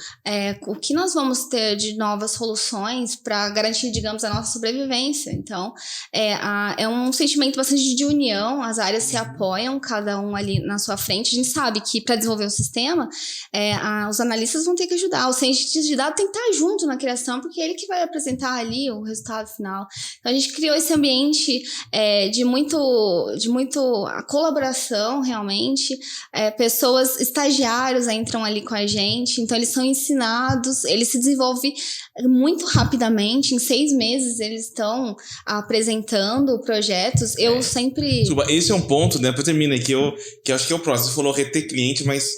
O que nós vamos ter de novas soluções para garantir, digamos, a nossa sobrevivência. Então, é um sentimento bastante de união, as áreas se apoiam, cada um ali na sua frente. A gente sabe que para desenvolver um sistema, os analistas vão ter que ajudar, o cientista de dados tem que estar junto na criação, porque é ele que vai apresentar ali o resultado final. Então, a gente criou esse ambiente de muito a colaboração, realmente. Pessoas, estagiários entram ali com a gente, então eles são ensinados, eles se desenvolvem muito rapidamente, em 6 meses eles estão apresentando projetos. Eu sempre... Esse é um ponto, né, pra terminar aqui, que eu acho que é o próximo. Você falou reter cliente, mas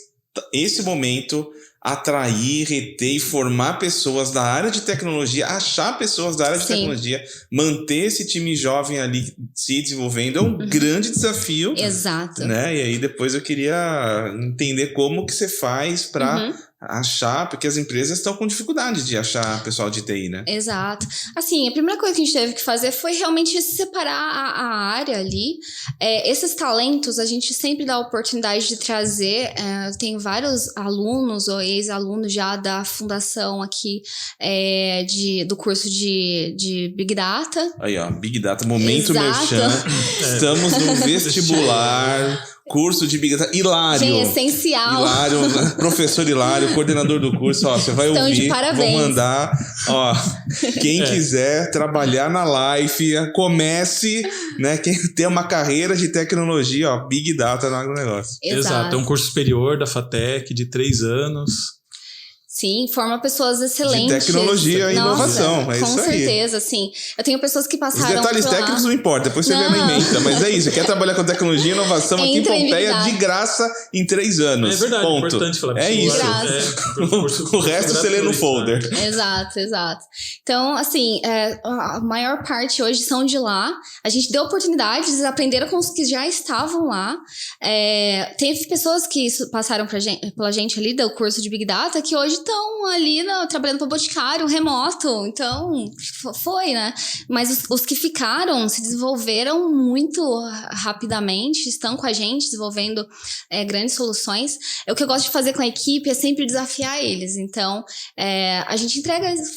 esse momento, atrair, reter e formar pessoas da área de tecnologia, achar pessoas da área de tecnologia, manter esse time jovem ali se desenvolvendo é um grande desafio. Exato. Né? E aí depois eu queria entender como que você faz para achar, porque as empresas estão com dificuldade de achar pessoal de TI, né? Exato. Assim, a primeira coisa que a gente teve que fazer foi realmente separar a área ali. Esses talentos, a gente sempre dá a oportunidade de trazer. Tem vários alunos ou ex-alunos já da fundação aqui do curso de Big Data. Aí, ó, Big Data, momento merchan. Estamos no vestibular... Curso de Big Data, Hilário. Sim, essencial. Hilário, professor Hilário, coordenador do curso, ó, você vai Estão ouvir, de parabéns. vou mandar, ó, quem quiser trabalhar na Life, comece, né, quem tem uma carreira de tecnologia, ó, Big Data no agronegócio. Exato, é um curso superior da FATEC de 3 anos. Sim, forma pessoas excelentes. De tecnologia e inovação, é isso aí. Com certeza, sim. Eu tenho pessoas que passaram. Os detalhes técnicos não importa, depois você vê na emenda, mas é isso. Quer trabalhar com tecnologia e inovação aqui em Pompeia de graça em 3 anos. É verdade, ponto. É importante falar. É isso. O resto você lê no folder. Exato. Então, assim, a maior parte hoje são de lá. A gente deu oportunidades, eles aprenderam com os que já estavam lá. Teve pessoas que passaram pela gente ali do curso de Big Data que hoje estão ali trabalhando para o Boticário, remoto. Então, foi, né? Mas os que ficaram se desenvolveram muito rapidamente, estão com a gente desenvolvendo grandes soluções. O que eu gosto de fazer com a equipe é sempre desafiar eles. Então, a gente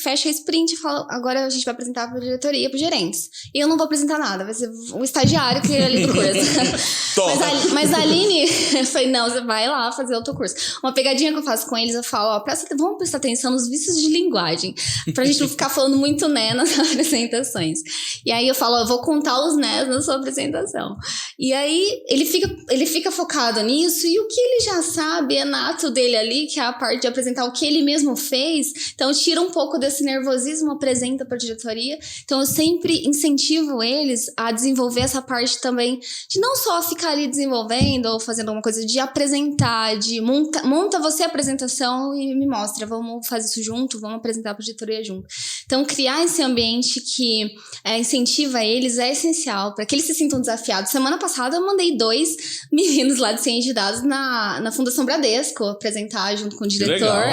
fecha a sprint e fala, agora a gente vai apresentar para a diretoria, para os gerentes. E eu não vou apresentar nada, vai ser um estagiário que ali do curso. Mas a Aline, eu falei, não, você vai lá fazer o teu curso. Uma pegadinha que eu faço com eles, eu falo, presta vamos prestar atenção nos vícios de linguagem, pra gente não ficar falando muito né nas apresentações. E aí eu falo, eu vou contar os nés na sua apresentação. E aí ele fica focado nisso, e o que ele já sabe é nato dele ali, que é a parte de apresentar o que ele mesmo fez. Então tira um pouco desse nervosismo, apresenta pra diretoria. Então eu sempre incentivo eles a desenvolver essa parte também, de não só ficar ali desenvolvendo ou fazendo alguma coisa, de apresentar, de monta você a apresentação e me mostra, vamos fazer isso junto, vamos apresentar pra diretoria junto. Então criar esse ambiente que incentiva eles é essencial, para que eles se sintam desafiados. Semana passada eu mandei 2 meninos lá de ciência de dados na Fundação Bradesco apresentar junto com o diretor,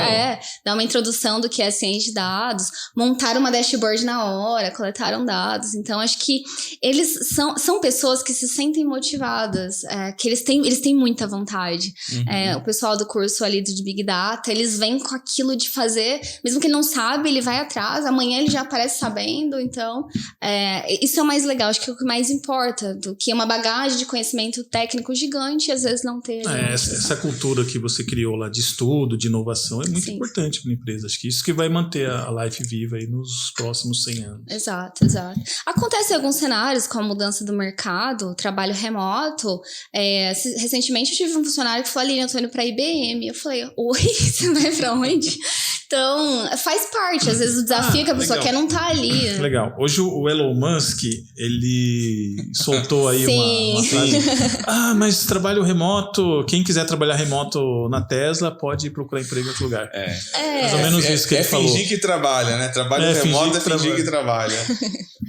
dar uma introdução do que é ciência de dados, montar uma dashboard na hora, coletaram dados. Então acho que eles são pessoas que se sentem motivadas, que eles têm muita vontade. O pessoal do curso ali de Big Data, eles vêm com aquilo de fazer, mesmo que ele não sabe, ele vai atrás, amanhã ele já aparece sabendo. Então isso é o mais legal, acho que é o que mais importa, do que uma bagagem de conhecimento técnico gigante e às vezes não ter. Essa cultura que você criou lá de estudo, de inovação é muito importante para a empresa. Acho que isso que vai manter a Life viva aí nos próximos 100 anos. Exato. Acontece em alguns cenários com a mudança do mercado, trabalho remoto. Recentemente eu tive um funcionário que falou, Aline, eu tô indo pra IBM. Eu falei, oi, você vai pra onde? Então, faz parte. Às vezes o desafio que a pessoa quer não tá ali. Né? Legal. Hoje o Elon Musk, ele soltou aí uma frase. Mas trabalho remoto, quem quiser trabalhar remoto na Tesla pode procurar emprego em outro lugar. Mais ou menos isso que ele falou. Fingir que trabalha, né? Trabalho remoto é fingir que trabalha.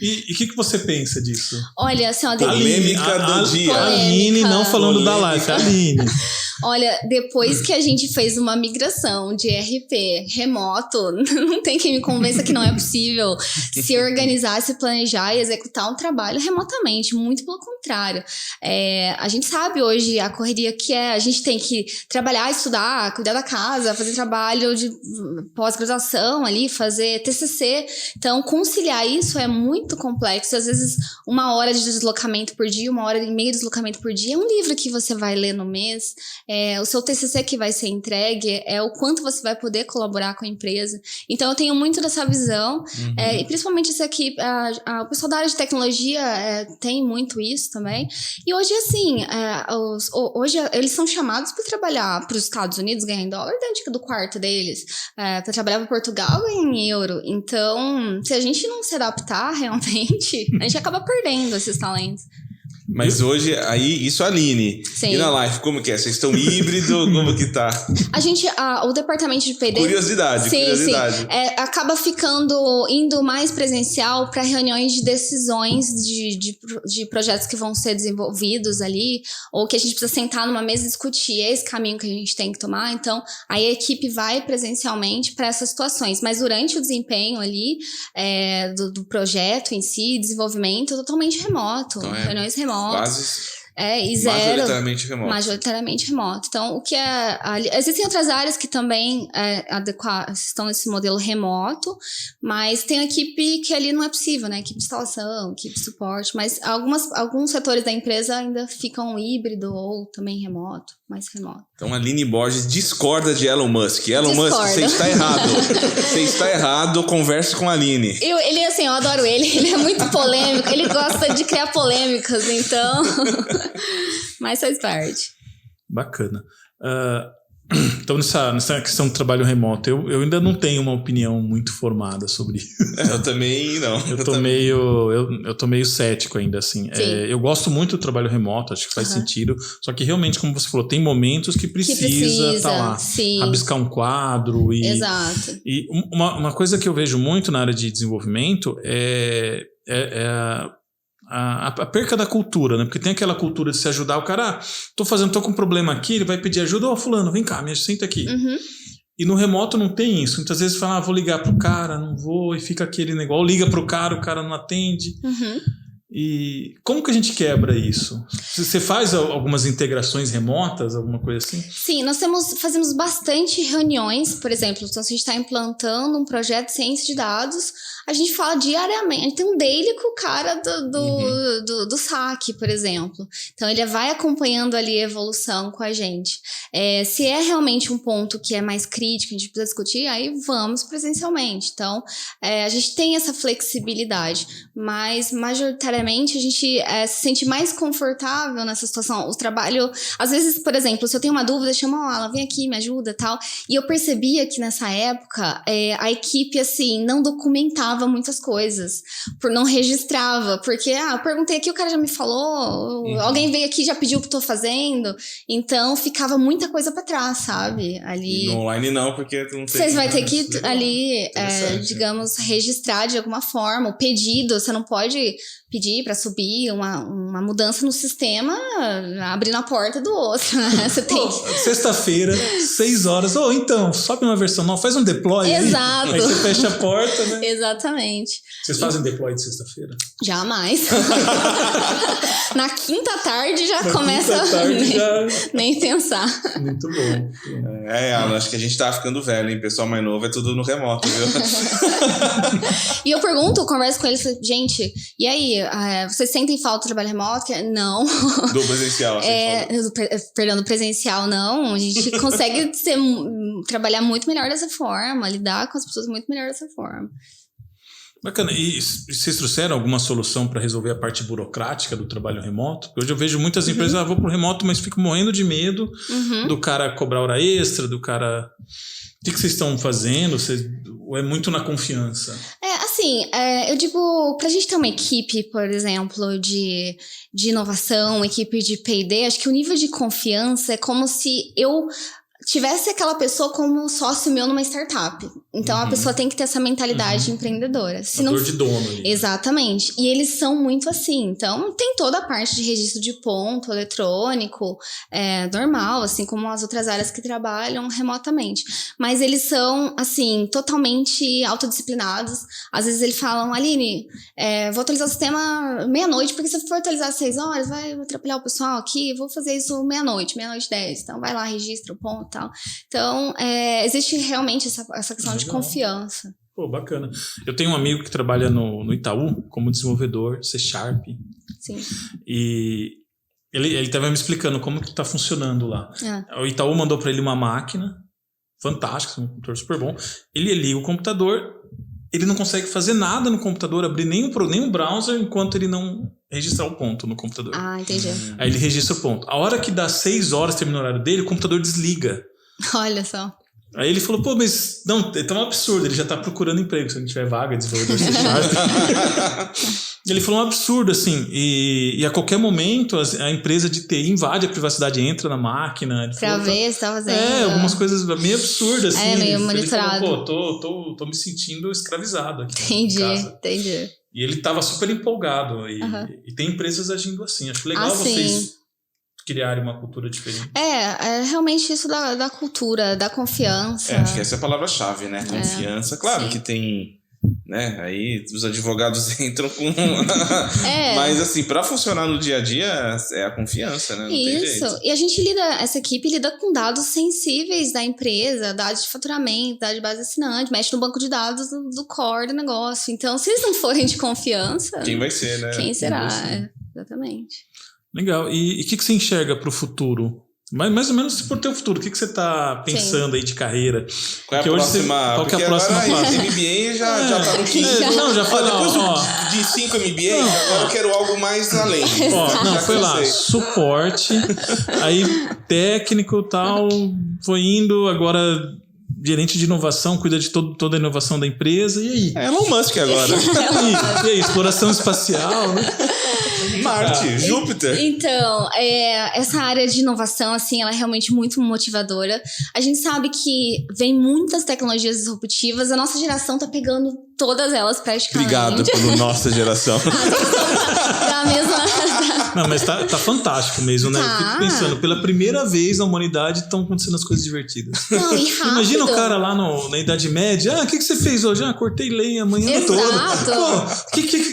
E o que você pensa disso? Olha, assim, ó, polêmica do dia. A Aline não falando da Life, a Aline. Olha, depois que a gente fez uma migração de RP remoto, não tem quem me convença que não é possível se organizar, se planejar e executar um trabalho remotamente, muito pelo contrário. A gente sabe hoje a correria que a gente tem que trabalhar, estudar, cuidar da casa, fazer trabalho de pós-graduação ali, fazer TCC. Então, conciliar isso é muito complexo. Às vezes, 1 hora de deslocamento por dia, 1 hora e meia de deslocamento por dia, é um livro que você vai ler no mês. O seu TCC que vai ser entregue, o quanto você vai poder colaborar com a empresa. Então, eu tenho muito dessa visão, e principalmente isso aqui, o pessoal da área de tecnologia tem muito isso também. E hoje, assim, hoje eles são chamados para trabalhar para os Estados Unidos, ganhar em dólar dentro do quarto deles, para trabalhar para Portugal, ganhar em euro. Então, se a gente não se adaptar realmente, a gente acaba perdendo esses talentos. Mas hoje, aí, isso é a Aline. Sim. E na Life, como que é? Vocês estão híbrido? Como que tá? A gente, o departamento de PD... Curiosidade. Acaba indo mais presencial para reuniões de decisões de projetos que vão ser desenvolvidos ali, ou que a gente precisa sentar numa mesa e discutir esse caminho que a gente tem que tomar. Então, aí a equipe vai presencialmente para essas situações. Mas durante o desempenho ali, do projeto em si, desenvolvimento, totalmente remoto. Então, reuniões remotas. E zero. Majoritariamente remoto. Então, o que existem outras áreas que também estão nesse modelo remoto, mas tem a equipe que ali não é possível, né? Equipe de instalação, equipe de suporte, mas alguns setores da empresa ainda ficam híbrido ou também remoto, mais remoto. Então, a Aline Borges discorda de Elon Musk. Musk, você está errado. Você está errado, converse com a Aline. Ele, assim, eu adoro ele é muito polêmico, ele gosta de criar polêmicas, então... Mas faz parte. Bacana. Então, nessa questão do trabalho remoto, eu ainda não tenho uma opinião muito formada sobre isso. Eu também não. Eu tô meio cético ainda, assim. Eu gosto muito do trabalho remoto, acho que faz sentido. Só que realmente, como você falou, tem momentos que precisa estar lá. Sim. Rabiscar um quadro. Exato. E uma coisa que eu vejo muito na área de desenvolvimento é a perca da cultura, né? Porque tem aquela cultura de se ajudar. O cara, tô com um problema aqui, ele vai pedir ajuda. Fulano, vem cá, senta aqui. E no remoto não tem isso. Muitas vezes fala, vou ligar pro cara, não vou. E fica aquele negócio. Ou liga pro cara, o cara não atende. E como que a gente quebra isso? Você faz algumas integrações remotas, alguma coisa assim? Sim, nós fazemos bastante reuniões, por exemplo, então se a gente está implantando um projeto de ciência de dados, a gente fala diariamente, a gente tem um daily com o cara do SAC, por exemplo. Então ele vai acompanhando ali a evolução com a gente. Se é realmente um ponto que é mais crítico, a gente precisa discutir, aí vamos presencialmente. Então a gente tem essa flexibilidade, mas majoritariamente a gente se sente mais confortável nessa situação. O trabalho, às vezes, por exemplo, se eu tenho uma dúvida, chama o Alan, vem aqui, me ajuda e tal. E eu percebia que nessa época a equipe, assim, não documentava muitas coisas, não registrava, porque, eu perguntei aqui, o cara já me falou, alguém veio aqui, já pediu o que eu tô fazendo, então ficava muita coisa pra trás, sabe? Ali. E no online não, porque tu não tem. Vocês vão ter que ali, digamos, registrar de alguma forma, o pedido, você não pode pedir para subir uma mudança no sistema abrindo a porta do outro, né? Você tem sexta-feira, 6 horas, então, sobe uma versão nova, faz um deploy. Exato. Aí você fecha a porta, né? Exatamente. Vocês fazem deploy de sexta-feira? Jamais. Na quinta tarde já começa nem pensar. Muito bom. Alan, acho que a gente tá ficando velho, hein? Pessoal mais novo é tudo no remoto, viu? E eu converso com eles, gente, e aí, vocês sentem falta do trabalho remoto? Não. Do presencial, perdão, do presencial, não. A gente consegue trabalhar muito melhor dessa forma, lidar com as pessoas muito melhor dessa forma. Bacana. E vocês trouxeram alguma solução para resolver a parte burocrática do trabalho remoto? Hoje eu vejo muitas empresas, vou pro remoto, mas fico morrendo de medo do cara cobrar hora extra, do cara... O que vocês estão fazendo? Ou é muito na confiança? Eu digo, pra gente ter uma equipe, por exemplo, de inovação, uma equipe de P&D, acho que o nível de confiança é como se eu tivesse aquela pessoa como sócio meu numa startup. Então, a pessoa tem que ter essa mentalidade empreendedora. Dor de dono ali. Exatamente. E eles são muito assim. Então, tem toda a parte de registro de ponto eletrônico, normal, assim como as outras áreas que trabalham remotamente. Mas eles são, assim, totalmente autodisciplinados. Às vezes eles falam, Aline, vou atualizar o sistema meia-noite, porque se eu for atualizar às 6 horas, vai atrapalhar o pessoal aqui, vou fazer isso meia-noite 10. Então, vai lá, registra o ponto. Tal. Então, existe realmente essa questão de confiança. Pô, bacana. Eu tenho um amigo que trabalha no Itaú como desenvolvedor C#. Sim. E ele estava me explicando como que está funcionando lá. O Itaú mandou para ele uma máquina fantástica, um computador super bom. Ele liga o computador, ele não consegue fazer nada no computador, abrir nem um browser enquanto ele não registrar o ponto no computador. Entendi. Aí ele registra o ponto. A hora que dá 6 horas, termina o horário dele, o computador desliga. Olha só. Aí ele falou, mas não, tá um absurdo, ele já tá procurando emprego, se não tiver vaga, desenvolvedor C#. Ele falou um absurdo, assim, e a qualquer momento a empresa de TI invade a privacidade, entra na máquina. Pra ver se tá fazendo. Algumas coisas meio absurdas, assim. Meio monitorado. Ele falou, tô me sentindo escravizado aqui em casa. Entendi. E ele tava super empolgado, e tem empresas agindo assim. Acho legal vocês criarem uma cultura diferente. Realmente isso da cultura, da confiança. Acho que essa é a palavra-chave, né? Confiança. Claro que tem, né? Aí os advogados entram com... Mas assim, pra funcionar no dia a dia, é a confiança, né? Não tem jeito. E a gente essa equipe lida com dados sensíveis da empresa, dados de faturamento, dados de base assinante, mexe no banco de dados do core do negócio. Então, se eles não forem de confiança... Quem vai ser, né? Quem será? Exatamente. Legal. E o que você enxerga para o futuro? Mais ou menos por teu futuro. O que você está pensando aí de carreira? Qual é a próxima? Qual que é a próxima fase? MBA já tá no 15. Não, já foi lá. Depois de 5 MBA, agora eu quero algo mais além. Foi lá. Suporte, aí técnico e tal, foi indo, agora... gerente de inovação, cuida de toda a inovação da empresa, e aí? Elon Musk agora. E aí, exploração espacial, né? Marte, Júpiter. Então, essa área de inovação, assim, ela é realmente muito motivadora. A gente sabe que vem muitas tecnologias disruptivas, a nossa geração tá pegando todas elas praticamente. Obrigado por nossa geração. Não, mas tá fantástico mesmo, né? Eu fico pensando, pela primeira vez na humanidade estão acontecendo as coisas divertidas. Não, e rápido. Imagina o cara lá na Idade Média, o que você fez hoje? Cortei lenha amanhã toda.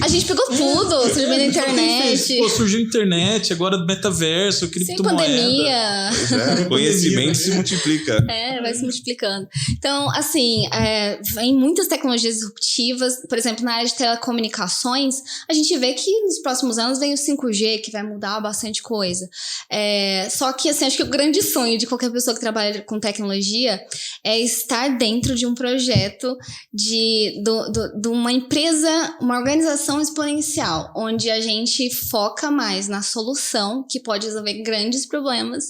A gente pegou tudo, surgiu na internet. Surgiu a internet, agora metaverso, criptomoeda. Sem pandemia. Conhecimento se multiplica. Vai se multiplicando. Então, assim, vem muitas tecnologias disruptivas, por exemplo, na área de telecomunicações, a gente vê que nos próximos anos vem o 5G, que vai mudar bastante coisa. Só que, assim, acho que o grande sonho de qualquer pessoa que trabalha com tecnologia é estar dentro de um projeto de uma empresa, uma organização exponencial, onde a gente foca mais na solução, que pode resolver grandes problemas,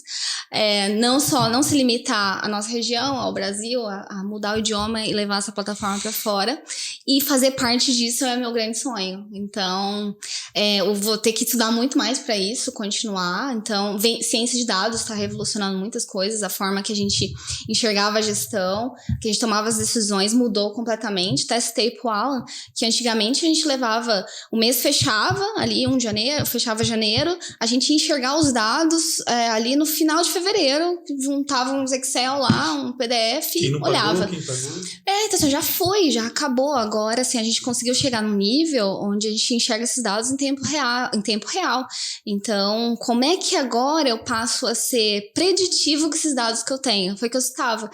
não se limitar à nossa região, ao Brasil, a mudar o idioma e levar essa plataforma para fora, e fazer parte disso é meu grande sonho. Então, eu vou ter que estudar muito mais para isso, continuar. Então, ciência de dados está revolucionando muitas coisas, a forma que a gente enxergava a gestão, que a gente tomava as decisões mudou completamente. Testei pro Alan, que antigamente a gente levava, o mês fechava ali, fechava janeiro, a gente ia enxergar os dados ali no final de fevereiro, juntava uns Excel lá, um PDF e olhava. Então assim, já acabou. Agora, assim, a gente conseguiu chegar num nível onde a gente enxerga esses dados em tempo real. Então, como é que agora eu passo a ser preditivo com esses dados que eu tenho? Foi o que eu citava.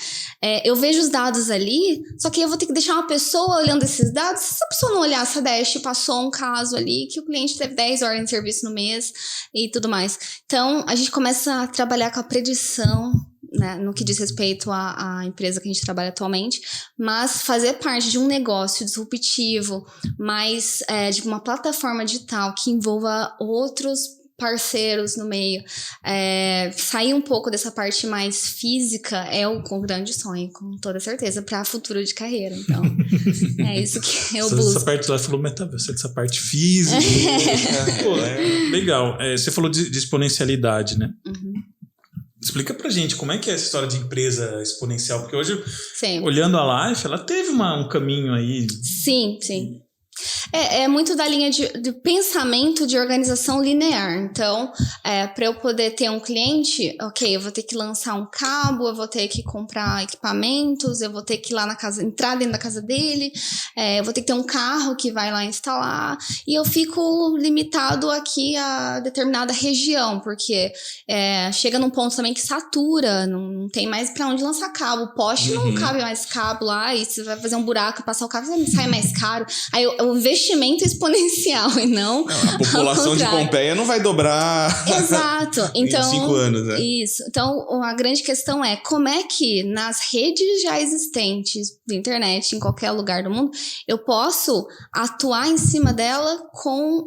Eu vejo os dados ali, só que eu vou ter que deixar uma pessoa olhando esses dados. Se essa pessoa não olhar, essa Dash passou um caso ali que o cliente teve 10 horas de serviço no mês e tudo mais. Então, a gente começa a trabalhar com a predição, né, no que diz respeito à empresa que a gente trabalha atualmente, mas fazer parte de um negócio disruptivo, mais de uma plataforma digital que envolva outros parceiros no meio, sair um pouco dessa parte mais física é um grande sonho, com toda certeza, para futuro de carreira. Então, é isso que eu busco. Essa parte lá falou metaverso, essa parte física. Legal. Você falou de exponencialidade, né? Uhum. Explica pra gente como é que é essa história de empresa exponencial, porque hoje, olhando a Life, ela teve um caminho aí. Sim. É muito da linha de pensamento de organização linear. Então, para eu poder ter um cliente, eu vou ter que lançar um cabo, eu vou ter que comprar equipamentos, eu vou ter que ir lá na casa, entrar dentro da casa dele, eu vou ter que ter um carro que vai lá instalar, e eu fico limitado aqui a determinada região, porque chega num ponto também que satura, não tem mais para onde lançar cabo, o poste não cabe mais cabo lá, e você vai fazer um buraco e passar o cabo, sai mais caro. Aí o investimento exponencial e não a população de Pompeia não vai dobrar. Exato. Então, em 5 anos, né? Isso. Então, a grande questão é como é que nas redes já existentes de internet, em qualquer lugar do mundo, eu posso atuar em cima dela com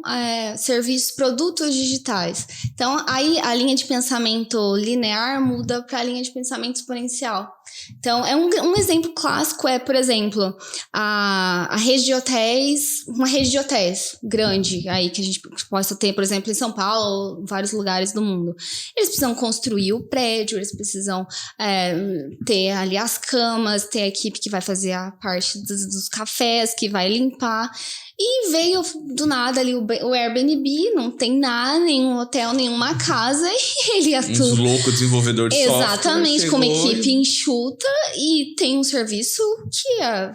serviços, produtos digitais. Então, aí a linha de pensamento linear muda para a linha de pensamento exponencial. Então, um exemplo clássico por exemplo, a rede de hotéis, uma rede de hotéis grande aí que a gente possa ter, por exemplo, em São Paulo, em vários lugares do mundo. Eles precisam construir o prédio, eles precisam ter ali as camas, ter a equipe que vai fazer a parte dos cafés, que vai limpar. E veio do nada ali o Airbnb, não tem nada, nenhum hotel, nenhuma casa, e ele atua. Uns loucos desenvolvedor de software. Exatamente, com uma equipe enxuta, e tem um serviço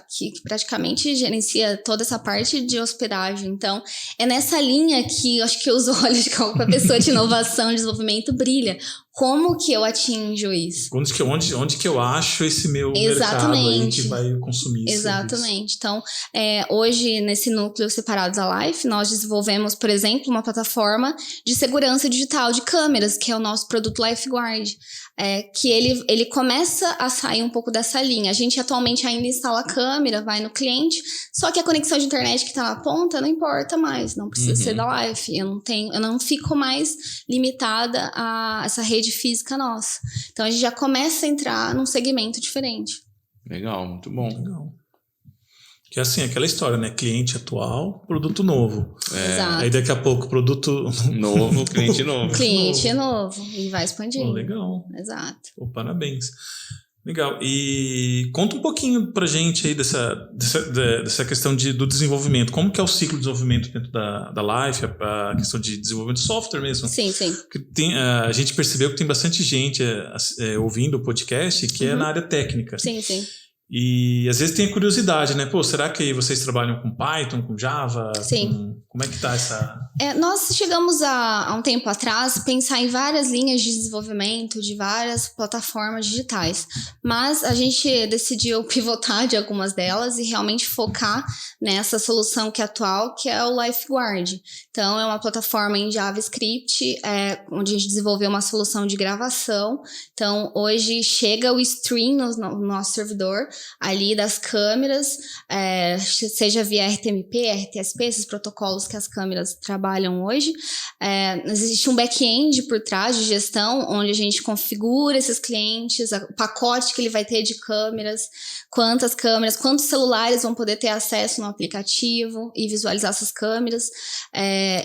que praticamente gerencia toda essa parte de hospedagem. Então, é nessa linha que eu acho que os olhos de qualquer pessoa de inovação e desenvolvimento brilha. Como que eu atinjo isso? Onde que eu acho esse meu mercado aí que vai consumir isso? Exatamente. Então, hoje, nesse núcleo separado da Life, nós desenvolvemos, por exemplo, uma plataforma de segurança digital de câmeras, que é o nosso produto LifeGuard. Que ele começa a sair um pouco dessa linha. A gente atualmente ainda instala a câmera, vai no cliente, só que a conexão de internet que está na ponta não importa mais, não precisa ser da Life. Eu não fico mais limitada a essa rede física nossa. Então a gente já começa a entrar num segmento diferente. Legal, muito bom. Legal. Que é assim, aquela história, né? Cliente atual, produto novo. Exato. Aí daqui a pouco, produto novo, cliente novo. Cliente novo. E vai expandindo. Legal. Exato. Parabéns. Legal. E conta um pouquinho pra gente aí dessa questão do desenvolvimento. Como que é o ciclo de desenvolvimento dentro da Life, a questão de desenvolvimento de software mesmo? Sim, sim. Porque a gente percebeu que tem bastante gente ouvindo o podcast que é na área técnica. Sim, sim. E às vezes tem a curiosidade, né? Pô, será que vocês trabalham com Python, com Java? Sim. Como é que tá essa... Nós chegamos há um tempo atrás pensar em várias linhas de desenvolvimento, de várias plataformas digitais. Mas a gente decidiu pivotar de algumas delas e realmente focar nessa solução que é atual, que é o LifeGuard. Então, é uma plataforma em JavaScript, onde a gente desenvolveu uma solução de gravação. Então, hoje chega o stream no nosso servidor, ali das câmeras, seja via RTMP, RTSP, esses protocolos que as câmeras trabalham hoje. Existe um back-end por trás de gestão, onde a gente configura esses clientes, o pacote que ele vai ter de câmeras, quantas câmeras, quantos celulares vão poder ter acesso no aplicativo e visualizar essas câmeras.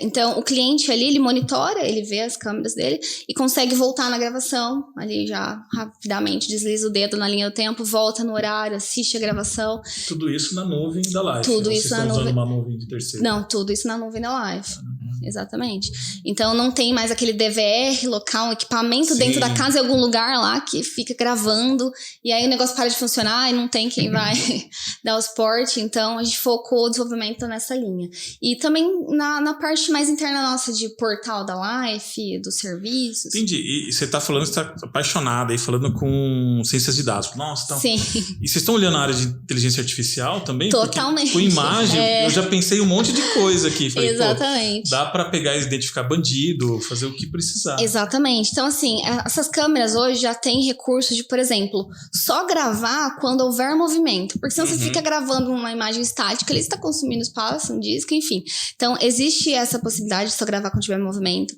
Então, o cliente ali, ele monitora, ele vê as câmeras dele e consegue voltar na gravação, ali já rapidamente desliza o dedo na linha do tempo, volta no horário, assiste a gravação. Tudo isso na nuvem da Life. Tudo isso na nuvem. Vocês estão usando uma nuvem de terceiro? Não, tudo isso na nuvem da Life. Exatamente. Então, não tem mais aquele DVR local, um equipamento dentro da casa em algum lugar lá que fica gravando e aí o negócio para de funcionar e não tem quem vai dar o suporte. Então, a gente focou o desenvolvimento nessa linha. E também na parte mais interna nossa de portal da Life, dos serviços. Entendi. E você está falando, você está apaixonada aí, falando com ciências de dados. Nossa, então... Sim. E vocês estão olhando a área de inteligência artificial também? Totalmente. Porque com imagem, eu já pensei um monte de coisa aqui. Falei, exatamente. Dá para pegar e identificar bandido, fazer o que precisar. Exatamente. Então, assim, essas câmeras hoje já têm recurso de, por exemplo, só gravar quando houver movimento. Porque senão você fica gravando uma imagem estática, ele está consumindo espaço, um disco, enfim. Então, existe essa possibilidade de só gravar quando tiver movimento.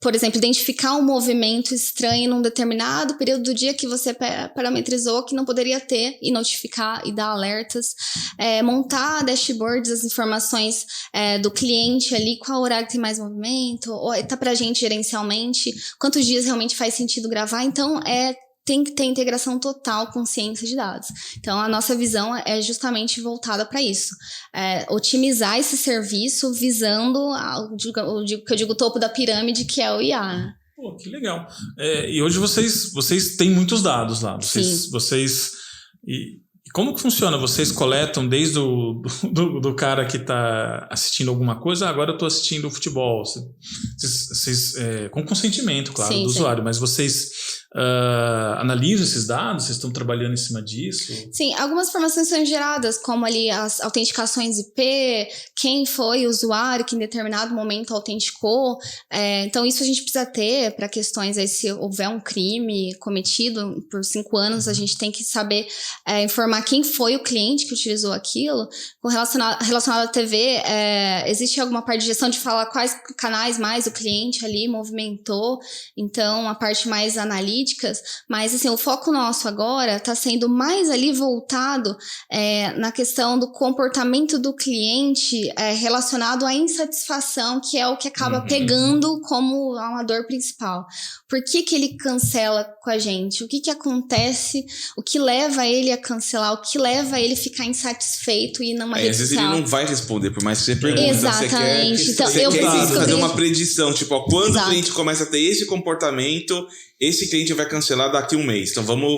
Por exemplo, identificar um movimento estranho num determinado período do dia que você parametrizou que não poderia ter e notificar e dar alertas. Montar dashboards, as informações do cliente ali, qual horário tem mais movimento, tá pra gente gerencialmente, quantos dias realmente faz sentido gravar. Então, tem que ter integração total com ciência de dados. Então, a nossa visão é justamente voltada para isso. Otimizar esse serviço visando o topo da pirâmide, que é o IA, né? Pô, que legal. E hoje vocês têm muitos dados lá. E como que funciona? Vocês coletam desde do cara que está assistindo alguma coisa, agora eu estou assistindo futebol. Vocês com consentimento, claro, do usuário, mas vocês analisam esses dados? Vocês estão trabalhando em cima disso? Sim, algumas informações são geradas, como ali as autenticações IP, quem foi o usuário que em determinado momento autenticou. Então, isso a gente precisa ter para questões aí, se houver um crime cometido por 5 anos, a gente tem que saber informar quem foi o cliente que utilizou aquilo. Relacionado à TV, existe alguma parte de gestão de falar quais canais mais o cliente ali movimentou, então a parte mais analítica, mas assim, o foco nosso agora está sendo mais ali voltado na questão do comportamento do cliente relacionado à insatisfação, que é o que acaba pegando como uma dor principal. Por que ele cancela com a gente? O que acontece? O que leva ele a cancelar? O que leva ele a ficar insatisfeito e numa rede social? Às vezes ele não vai responder, por mais que você pergunte. Exatamente. Você quer fazer uma predição, tipo, quando o cliente começa a ter esse comportamento, esse cliente vai cancelar daqui a um mês. Então vamos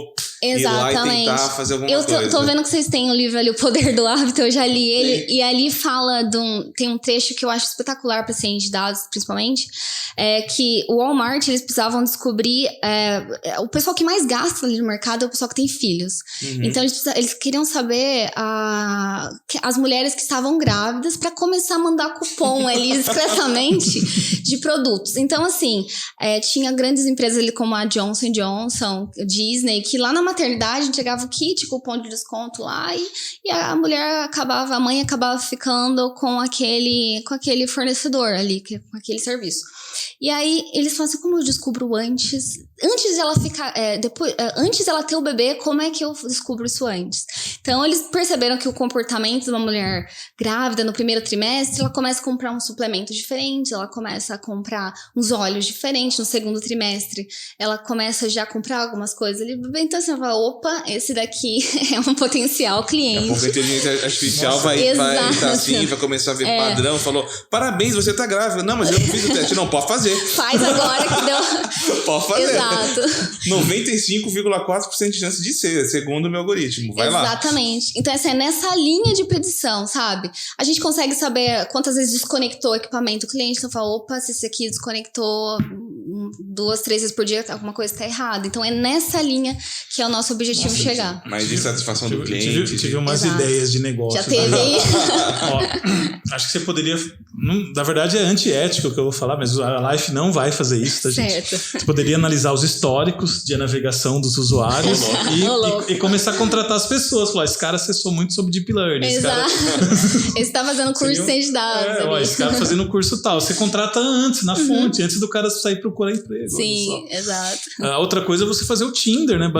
ir lá e tentar fazer alguma coisa. Eu tô vendo que vocês têm o livro ali, O Poder do Hábito, eu já li ele. E ali fala tem um trecho que eu acho espetacular para ciência de dados, principalmente, que o Walmart, eles precisavam descobrir, o pessoal que mais gasta ali no mercado é o pessoal que tem filhos. Então eles queriam saber as mulheres que estavam grávidas para começar a mandar cupom ali discretamente de produtos. Então, assim, tinha grandes empresas ali como a Johnson & Johnson, Disney, que lá na maternidade entregava o kit, cupom de desconto lá, e a mãe acabava ficando com aquele fornecedor ali, com aquele serviço. E aí eles falam assim, como eu descubro antes dela ficar, antes dela ter o bebê, como é que eu descubro isso antes? Então eles perceberam que o comportamento de uma mulher grávida no primeiro trimestre, ela começa a comprar um suplemento diferente, ela começa a comprar uns óleos diferentes no segundo trimestre, ela começa já a comprar algumas coisas ali. Então assim, você fala, opa, esse daqui é um potencial cliente. Daqui a pouco a inteligência artificial vai estar assim, vai começar a ver padrão, falou, parabéns, você tá grávida. Não, mas eu não fiz o teste. Não, pode fazer. Faz agora que deu... Pode fazer. Exato. 95,4% de chance de ser, segundo o meu algoritmo. Vai lá. Exatamente. Então, assim, é nessa linha de predição, sabe? A gente consegue saber quantas vezes desconectou o equipamento. O cliente não fala, opa, se esse aqui desconectou 2, 3 vezes por dia, alguma coisa está errada. Então, é nessa linha que é o nosso objetivo chegar. Mas de satisfação do cliente. Tive umas ideias de negócio. Já teve aí? Acho que você poderia... na verdade, é antiético o que eu vou falar, mas a Life não vai fazer isso, tá, gente? Certo. Você poderia analisar os históricos de navegação dos usuários e começar a contratar as pessoas. Falar, esse cara acessou muito sobre Deep Learning. Exato. Esse tá fazendo curso de ciência de dados. Esse cara fazendo curso tal. Você contrata antes, na fonte, antes do cara sair procurar emprego. Sim, exato. A outra coisa é você fazer o Tinder, né?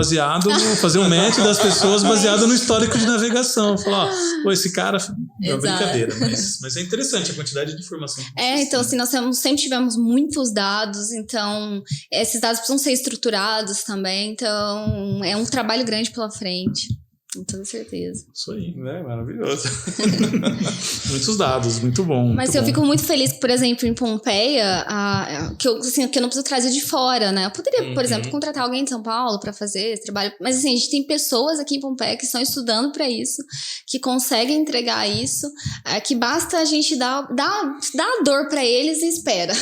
Fazer um match das pessoas baseado no histórico de navegação. Falar, esse cara... É uma brincadeira, mas é interessante a quantidade de informação. Então assim, nós sempre tivemos muitos dados, então esses dados precisam ser estruturados também, então é um trabalho grande pela frente. Com toda certeza. Isso aí. Maravilhoso. Muitos dados, muito bom. Mas eu fico muito feliz que, por exemplo, em Pompeia, que eu não preciso trazer de fora, né? Eu poderia, por exemplo, contratar alguém de São Paulo para fazer esse trabalho. Mas assim, a gente tem pessoas aqui em Pompeia que estão estudando para isso, que conseguem entregar isso, que basta a gente dar a dor para eles e espera.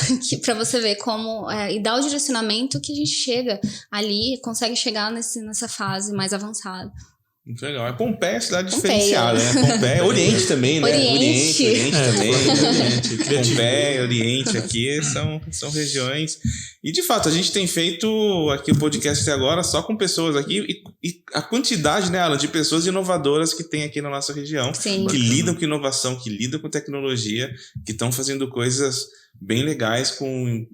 Para você ver como... e dar o direcionamento que a gente chega ali, consegue chegar nessa fase mais avançada. Muito legal. É Pompeia, cidade diferenciada, né? Pompeia, Oriente também, né? Oriente também. Pompeia, Oriente aqui são regiões. E, de fato, a gente tem feito aqui o podcast até agora só com pessoas aqui. E a quantidade, né, Alan, de pessoas inovadoras que tem aqui na nossa região. Sim. Que lidam com inovação, que lidam com tecnologia, que estão fazendo coisas bem legais com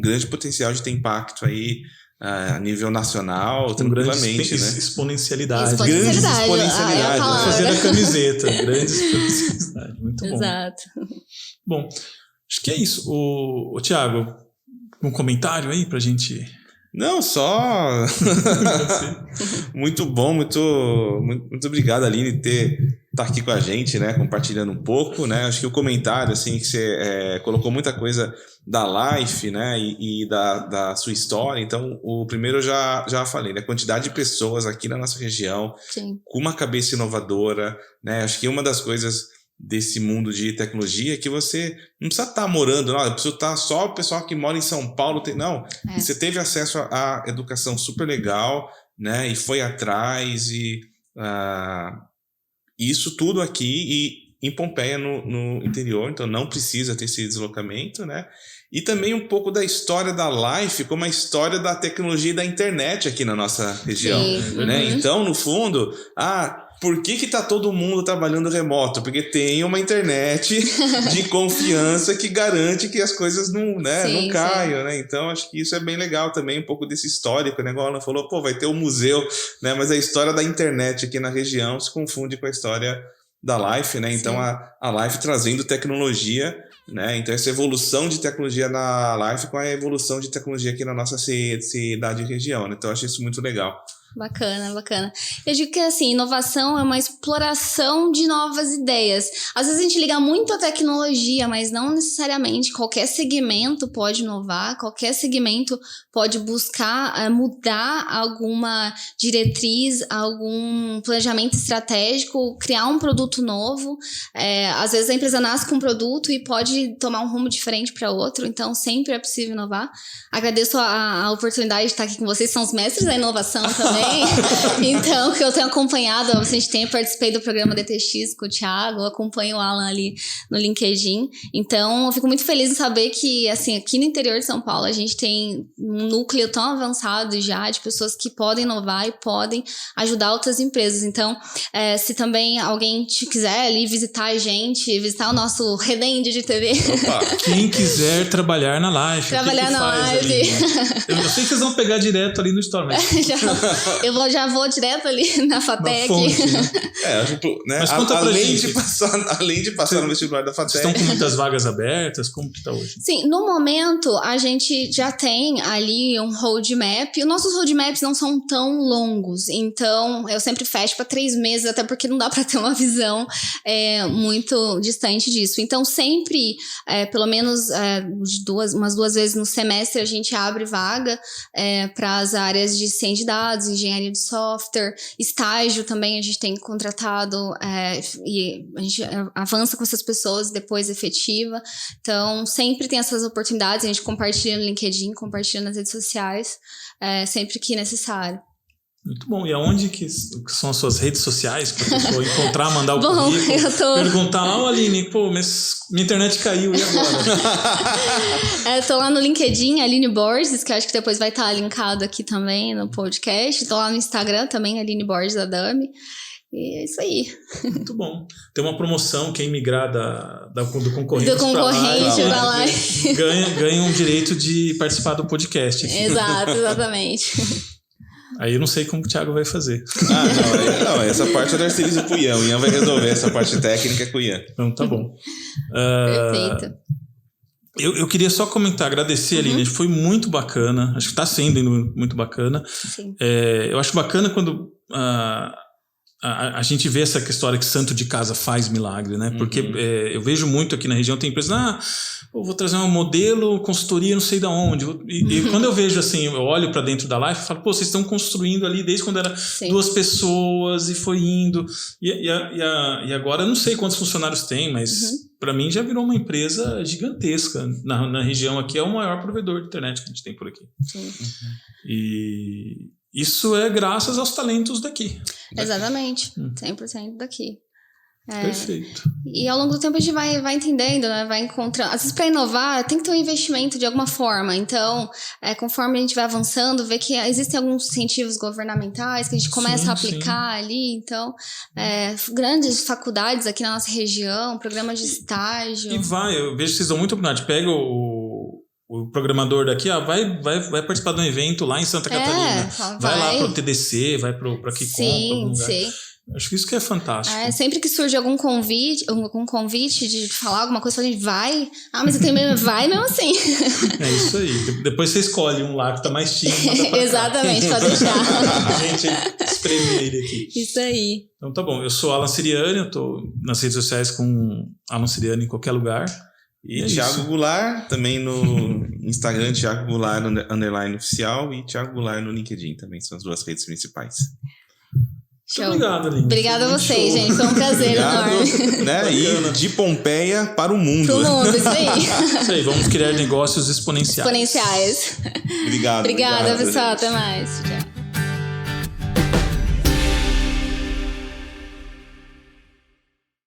grande potencial de ter impacto aí a nível nacional, tranquilamente, né? Exponencialidade. Grande exponencialidade. Vou fazer a camiseta. Grande exponencialidade. Muito bom. Exato. Bom, acho que é isso. O Thiago, um comentário aí pra gente... Não, só... Muito bom, muito obrigado, Aline, estar aqui com a gente, né? Compartilhando um pouco, né? Acho que o comentário, assim, que você colocou muita coisa da Life, né? E da sua história. Então, o primeiro eu já falei, né? A quantidade de pessoas aqui na nossa região, sim, com uma cabeça inovadora, né? Acho que uma das coisas desse mundo de tecnologia que você não precisa estar morando, não, precisa estar só o pessoal que mora em São Paulo, você teve acesso a educação super legal, né, e foi atrás, e isso tudo aqui em Pompeia, no interior, então não precisa ter esse deslocamento, né, e também um pouco da história da Life, como a história da tecnologia e da internet aqui na nossa região, né, então no fundo, por que tá todo mundo trabalhando remoto? Porque tem uma internet de confiança que garante que as coisas não caiam, né? Então, acho que isso é bem legal também, um pouco desse histórico, né? Igual a Ana falou, vai ter um museu, né? Mas a história da internet aqui na região se confunde com a história da Life, né? Então, a Life trazendo tecnologia, né? Então, essa evolução de tecnologia na Life com a evolução de tecnologia aqui na nossa cidade e região, né? Então, eu acho isso muito legal. Bacana, bacana. Eu digo que, assim, inovação é uma exploração de novas ideias. Às vezes a gente liga muito à tecnologia, mas não necessariamente. Qualquer segmento pode inovar, qualquer segmento pode buscar mudar alguma diretriz, algum planejamento estratégico, criar um produto novo. Às vezes a empresa nasce com um produto e pode tomar um rumo diferente para outro, então sempre é possível inovar. Agradeço a oportunidade de estar aqui com vocês, são os mestres da inovação também. Então, que eu tenho acompanhado há bastante tempo, participei do programa DTX com o Thiago, acompanho o Alan ali no LinkedIn. Então, eu fico muito feliz em saber que, assim, aqui no interior de São Paulo, a gente tem um núcleo tão avançado já de pessoas que podem inovar e podem ajudar outras empresas. Então, se também alguém quiser ali visitar a gente, visitar o nosso Redende de TV. Opa, quem quiser trabalhar na Life. Trabalhar na Live. Ali, né? Eu sei que vocês vão pegar direto ali no Store, mas Eu já vou direto ali na FATEC. Né? Mas conta pra gente. Além de passar no vestibular da FATEC. Vocês estão com muitas vagas abertas? Como que tá hoje? Sim, no momento a gente já tem ali um roadmap. Os nossos roadmaps não são tão longos, então eu sempre fecho para 3 meses, até porque não dá para ter uma visão muito distante disso. Então sempre, pelo menos umas 2 vezes no semestre, a gente abre vaga para as áreas de ciência de dados, engenharia de software, estágio também a gente tem contratado e a gente avança com essas pessoas, depois efetiva. Então sempre tem essas oportunidades, a gente compartilha no LinkedIn, compartilha nas redes sociais, sempre que necessário. Muito bom. E aonde que são as suas redes sociais para a pessoa encontrar, mandar o currículo, perguntar, Aline, mas minha internet caiu, e agora? Tô lá no LinkedIn, Aline Borges, que eu acho que depois vai estar linkado aqui também no podcast. Tô lá no Instagram também, Aline Borges da Dami. E é isso aí. Muito bom. Tem uma promoção, quem migrar do concorrente pra lá ganha um direito de participar do podcast. Exato, exatamente. Aí eu não sei como o Thiago vai fazer. Não, essa parte eu terceirizo pro Ian. O Ian vai resolver essa parte técnica com o Ian. Então tá bom. Perfeito. Eu queria só comentar, agradecer, Aline, foi muito bacana. Acho que está sendo muito bacana. Sim. Eu acho bacana quando a gente vê essa história que santo de casa faz milagre, né? Porque eu vejo muito aqui na região, tem empresas, eu vou trazer um modelo, consultoria, não sei de onde. E quando eu vejo assim, eu olho para dentro da Life e falo, vocês estão construindo ali desde quando era 2 pessoas e foi indo. E agora eu não sei quantos funcionários tem, mas para mim já virou uma empresa gigantesca. Na região aqui é o maior provedor de internet que a gente tem por aqui. Sim. E isso é graças aos talentos daqui. Exatamente, 100% daqui. Perfeito. E ao longo do tempo a gente vai entendendo, né? Vai encontrando. Às vezes para inovar tem que ter um investimento de alguma forma. Então, conforme a gente vai avançando, vê que existem alguns incentivos governamentais que a gente começa a aplicar ali. Então, grandes faculdades aqui na nossa região, programas de estágio. Eu vejo que vocês dão muita oportunidade. Pega o programador daqui, vai participar de um evento lá em Santa Catarina. Vai lá pro TDC, vai pra Kikon. Sim. Acho que isso que é fantástico. Sempre que surge algum convite de falar alguma coisa, a gente vai. Mas eu tenho medo, vai mesmo assim. É isso aí. Depois você escolhe um lá que tá mais tímido. Exatamente, pode deixar. A gente espreme ele aqui. Isso aí. Então tá bom. Eu sou Alan Siriani, eu tô nas redes sociais com Alan Siriani em qualquer lugar. E Thiago Goulart, também no Instagram, Thiago Goulart _oficial e Thiago Goulart no LinkedIn também, são as 2 redes principais. Show. Muito obrigado, Aline. Obrigada a vocês, gente. Foi um prazer enorme. Né? E de Pompeia para o mundo. Pro mundo, isso aí. Isso aí, vamos criar negócios exponenciais. Obrigada, pessoal. Até mais. Tchau.